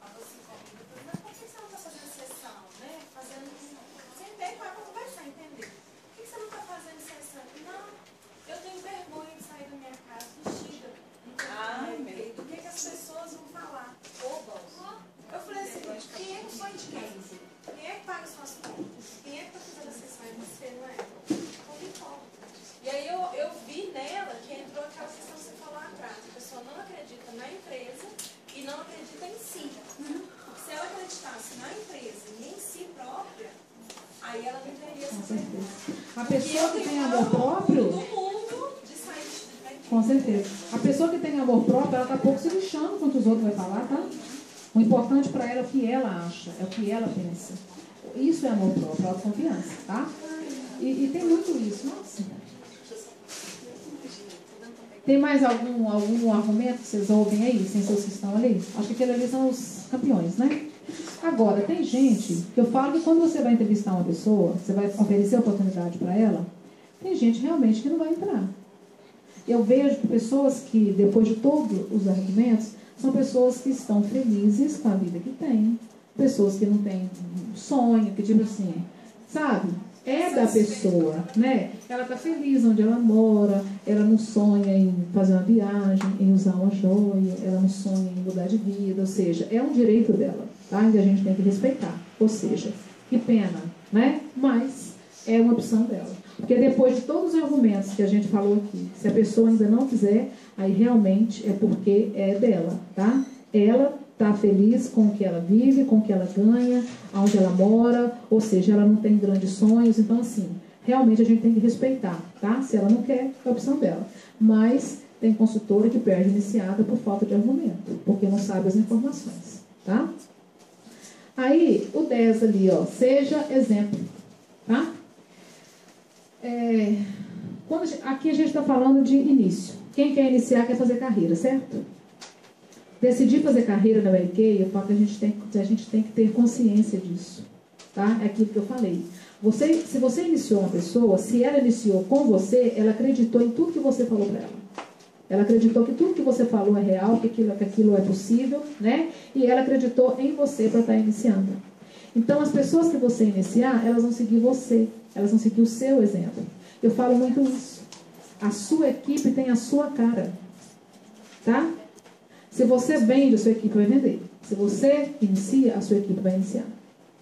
falou assim comigo, mas por que você não está fazendo sessão, né? Sentei com ela para conversar, entender. Por que você não está fazendo sessão? Não, eu tenho vergonha de sair da minha casa vestida. Do que as pessoas vão falar. si. Se ela acreditasse na empresa e em si própria, aí ela não teria essa certeza. A pessoa que tem amor próprio... Do mundo de sair de... Com certeza. A pessoa que tem amor próprio, ela está pouco se lixando quanto os outros vão falar, tá? O importante para ela é o que ela acha, é o que ela pensa. Isso é amor próprio, autoconfiança, tá? E tem muito isso. Nossa. Tem mais algum argumento que vocês ouvem aí, sem seus que estão ali? Acho que aqueles ali são os campeões, né? Agora, tem gente que eu falo que quando você vai entrevistar uma pessoa, você vai oferecer oportunidade para ela, tem gente realmente que não vai entrar. Eu vejo que pessoas que, depois de todos os argumentos, são pessoas que estão felizes com a vida que têm. Pessoas que não têm sonho, que tipo assim, sabe? É da pessoa, né? Ela está feliz onde ela mora, ela não sonha em fazer uma viagem, em usar uma joia, ela não sonha em mudar de vida, ou seja, é um direito dela, tá? E a gente tem que respeitar. Ou seja, que pena, né? Mas é uma opção dela. Porque depois de todos os argumentos que a gente falou aqui, se a pessoa ainda não quiser, aí realmente é porque é dela, tá? Ela está feliz com o que ela vive, com o que ela ganha, onde ela mora, ou seja, ela não tem grandes sonhos, então assim, realmente a gente tem que respeitar, tá? Se ela não quer, é a opção dela. Mas tem consultora que perde iniciada por falta de argumento, porque não sabe as informações, tá? Aí, o 10 ali, ó, seja exemplo, tá? Aqui a gente está falando de início. Quem quer iniciar quer fazer carreira, certo? Decidir fazer carreira na Mary Kay, eu falo que a gente tem que ter consciência disso. Tá? É aquilo que eu falei. Se você iniciou uma pessoa, se ela iniciou com você, ela acreditou em tudo que você falou para ela. Ela acreditou que tudo que você falou é real, que aquilo é possível, né? E ela acreditou em você para estar iniciando. Então, as pessoas que você iniciar, elas vão seguir você. Elas vão seguir o seu exemplo. Eu falo muito isso. A sua equipe tem a sua cara. Tá? Se você vende, a sua equipe vai vender. Se você inicia, a sua equipe vai iniciar.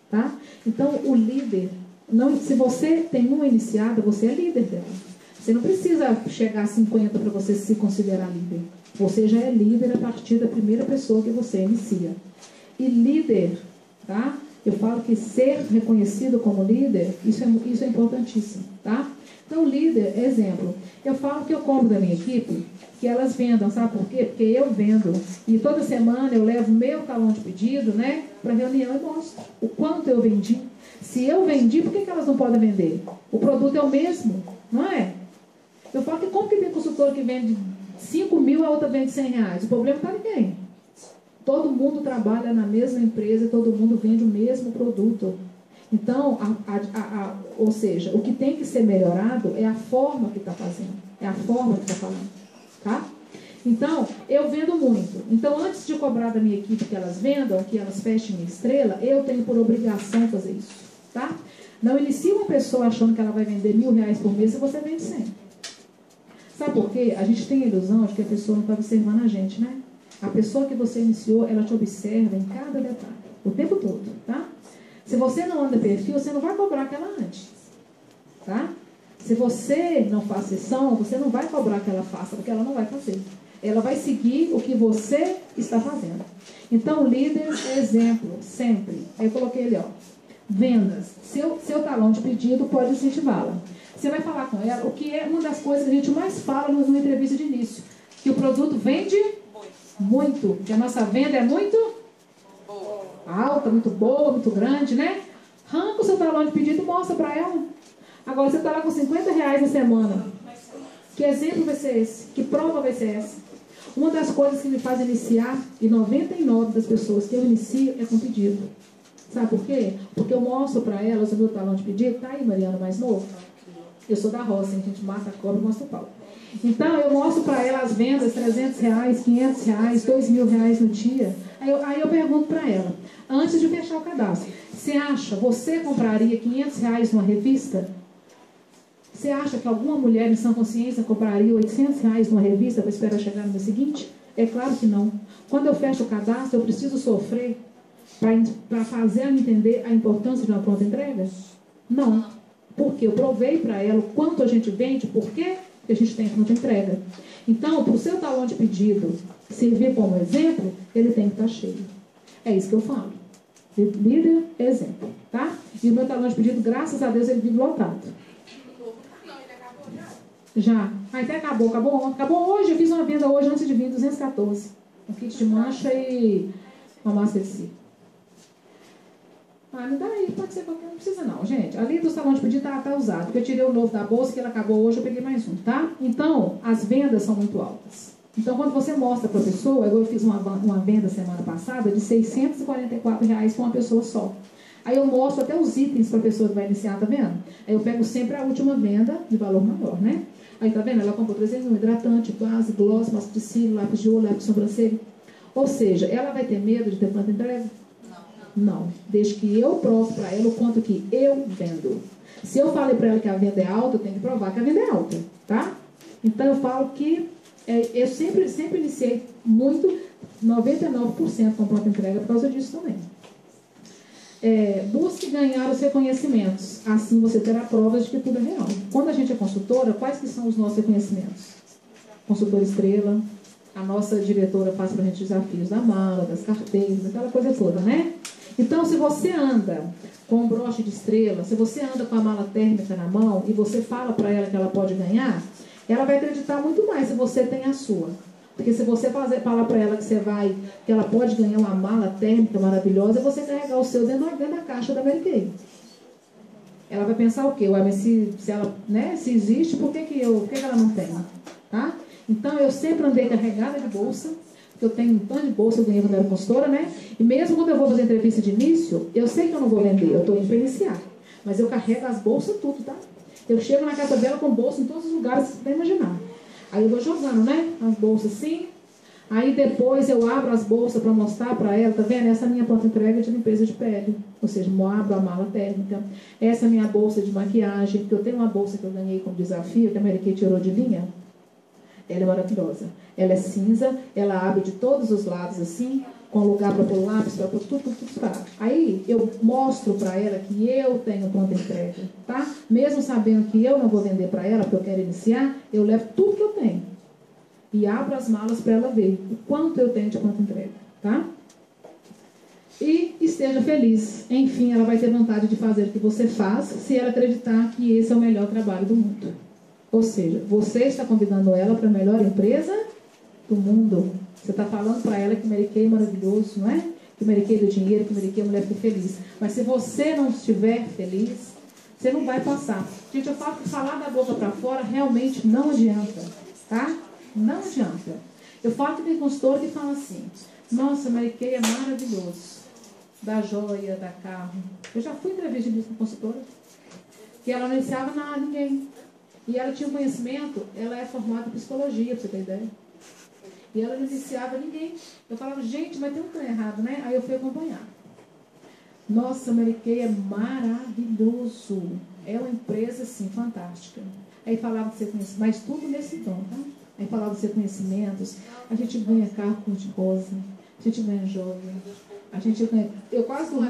Tá? Então, o líder, se você tem uma iniciada, você é líder dela. Você não precisa chegar a 50 para você se considerar líder. Você já é líder a partir da primeira pessoa que você inicia. E líder, tá? Eu falo que ser reconhecido como líder, isso é importantíssimo, tá? Então, líder, exemplo, eu falo que eu cobro da minha equipe que elas vendam, sabe por quê? Porque eu vendo. E toda semana eu levo meu talão de pedido, né, para reunião e mostro o quanto eu vendi. Se eu vendi, por que elas não podem vender? O produto é o mesmo, não é? Eu falo que como que tem consultor que vende 5 mil, a outra vende 100 reais? O problema está em quem? Todo mundo trabalha na mesma empresa, todo mundo vende o mesmo produto. Então, ou seja, o que tem que ser melhorado é a forma que está fazendo, é a forma que está falando, tá? Então, eu vendo muito. Então, antes de cobrar da minha equipe que elas vendam, que elas fechem minha estrela, eu tenho por obrigação fazer isso, tá? Não inicie uma pessoa achando que ela vai vender R$1.000 por mês e você vende 100. Sabe por quê? A gente tem a ilusão de que a pessoa não está observando a gente, né? A pessoa que você iniciou, ela te observa em cada detalhe, o tempo todo, tá? Se você não anda perfil, você não vai cobrar que ela ande, tá? Se você não faz sessão, você não vai cobrar que ela faça, porque ela não vai fazer. Ela vai seguir o que você está fazendo. Então, líder é exemplo, sempre. Aí eu coloquei ele, ó, vendas. Seu talão de pedido pode incentivá-la. Você vai falar com ela, o que é uma das coisas que a gente mais fala numa entrevista de início, que o produto vende muito, que a nossa venda é muito alta, muito boa, muito grande, né? Arranca o seu talão de pedido e mostra para ela. Agora você está lá com R$50 na semana. Que exemplo vai ser esse? Que prova vai ser essa? Uma das coisas que me faz iniciar, e 99 das pessoas que eu inicio é com pedido. Sabe por quê? Porque eu mostro para elas o meu talão de pedido. Tá aí, Mariana, mais novo? Eu sou da roça, hein? A gente mata a cobra e mostra o pau. Então, eu mostro para ela as vendas, R$300, R$500, R$2.000 no dia. Aí eu pergunto para ela, antes de fechar o cadastro, você compraria R$500 numa revista? Você acha que alguma mulher em sã consciência compraria R$800 numa revista para esperar chegar no dia seguinte? É claro que não. Quando eu fecho o cadastro, eu preciso sofrer para fazer ela entender a importância de uma pronta entrega? Não. Porque eu provei para ela o quanto a gente vende, por quê? Porque a gente tem pronta entrega. Então, para o seu talão de pedido servir como exemplo, ele tem que estar cheio. É isso que eu falo. Líder é exemplo, tá? E o meu talão de pedido, graças a Deus, ele vive lotado. Não, ele acabou Já. Até acabou hoje. Eu fiz uma venda hoje, antes de vir, 214. Um kit de mancha e uma máscara de si. Me dá aí, pode ser qualquer, não precisa não, gente. Ali do salão de pedido tá usado, porque eu tirei o novo da bolsa, que ele acabou hoje, eu peguei mais um, tá? Então, as vendas são muito altas. Então, quando você mostra para a pessoa, eu fiz uma venda semana passada de R$644 para uma pessoa só. Aí eu mostro até os itens para a pessoa que vai iniciar, tá vendo? Aí eu pego sempre a última venda de valor maior, né? Aí tá vendo? Ela comprou 301, hidratante, base, gloss, máscara de cílio, lápis de olho, lápis de sobrancelha. Ou seja, ela vai ter medo de ter pronta entrega? Não. Desde que eu provo para ela o quanto que eu vendo. Se eu falei para ela que a venda é alta, eu tenho que provar que a venda é alta, tá? Então eu falo que eu sempre iniciei muito, 99% com pronta entrega por causa disso também. Busque ganhar os reconhecimentos. Assim você terá provas de que tudo é real. Quando a gente é consultora, quais que são os nossos reconhecimentos? Consultora estrela. A nossa diretora faz para a gente desafios da mala, das carteiras, aquela coisa toda, né? Então, se você anda com um broche de estrela, se você anda com a mala térmica na mão e você fala para ela que ela pode ganhar, ela vai acreditar muito mais se você tem a sua. Porque se você falar para ela que ela pode ganhar uma mala térmica maravilhosa, é você carregar o seu dentro da caixa da Mary Kay. Ela vai pensar o quê? Ué, mas se ela, né, se existe, por que ela não tem? Tá? Então, eu sempre andei carregada de bolsa, porque eu tenho um tanto de bolsa, eu ganhei quando eu era consultora, né? E mesmo quando eu vou fazer entrevista de início, eu sei que eu não vou vender, eu estou indo para iniciar. Mas eu carrego as bolsas tudo, tá? Eu chego na casa dela com bolsa em todos os lugares que você puder imaginar. Aí eu vou jogando, né? As bolsas assim. Aí depois eu abro as bolsas para mostrar para ela, tá vendo? Essa é a minha pronta entrega de limpeza de pele. Ou seja, eu abro a mala térmica. Essa é a minha bolsa de maquiagem, porque eu tenho uma bolsa que eu ganhei como desafio, que a Mary Kay tirou de linha. Ela é maravilhosa. Ela é cinza, ela abre de todos os lados assim, com lugar para pôr lápis, para pôr tudo separado. Aí eu mostro para ela que eu tenho pronta entrega, tá? Mesmo sabendo que eu não vou vender para ela, porque eu quero iniciar, eu levo tudo que eu tenho. E abro as malas para ela ver o quanto eu tenho de pronta entrega, tá? E esteja feliz. Enfim, ela vai ter vontade de fazer o que você faz, se ela acreditar que esse é o melhor trabalho do mundo. Ou seja, você está convidando ela para a melhor empresa do mundo. Você está falando para ela que Mary Kay é maravilhoso, não é? Que Mary Kay deu dinheiro, que Mary Kay é mulher fica feliz. Mas se você não estiver feliz, você não vai passar. Gente, eu falo que falar da boca para fora realmente não adianta, tá? Não adianta. Eu falo que tem consultor que fala assim, nossa, Mary Kay é maravilhoso. Da joia, da carro. Eu já fui entrevista disso com consultora. Que ela não iniciava nada, ninguém. E ela tinha um conhecimento, ela é formada em psicologia, pra você ter ideia. E ela não iniciava ninguém. Eu falava, gente, mas tem um trem errado, né? Aí eu fui acompanhar. Nossa, Mary Kay é maravilhoso. É uma empresa, assim, fantástica. Aí falava de ser conhecimento, mas tudo nesse tom, tá? Aí falava de ser conhecimentos. A gente ganha carro cor de rosa. A gente ganha joia. A gente ganha... Eu quase dormi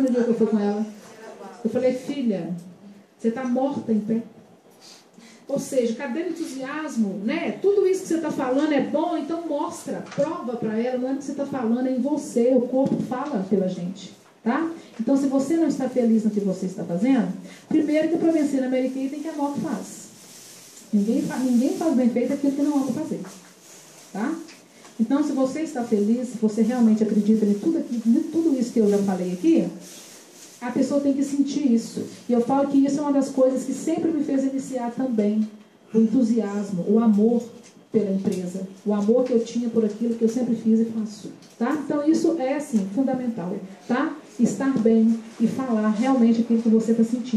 no dia que eu fui com ela. Eu falei, filha... Você está morta em pé. Ou seja, cadê o entusiasmo? Né? Tudo isso que você está falando é bom, então mostra, prova para ela, não é o que você está falando, é em você, o corpo fala pela gente. Tá? Então, se você não está feliz no que você está fazendo, primeiro que para vencer na Mary Kay tem que a moto faz. Ninguém faz bem feito aquilo que não ama fazer. Tá? Então, se você está feliz, se você realmente acredita em tudo isso que eu já falei aqui, a pessoa tem que sentir isso. E eu falo que isso é uma das coisas que sempre me fez iniciar também. O entusiasmo, o amor pela empresa. O amor que eu tinha por aquilo que eu sempre fiz e faço. Tá? Então isso é, assim, fundamental. Tá? Estar bem e falar realmente aquilo que você está sentindo.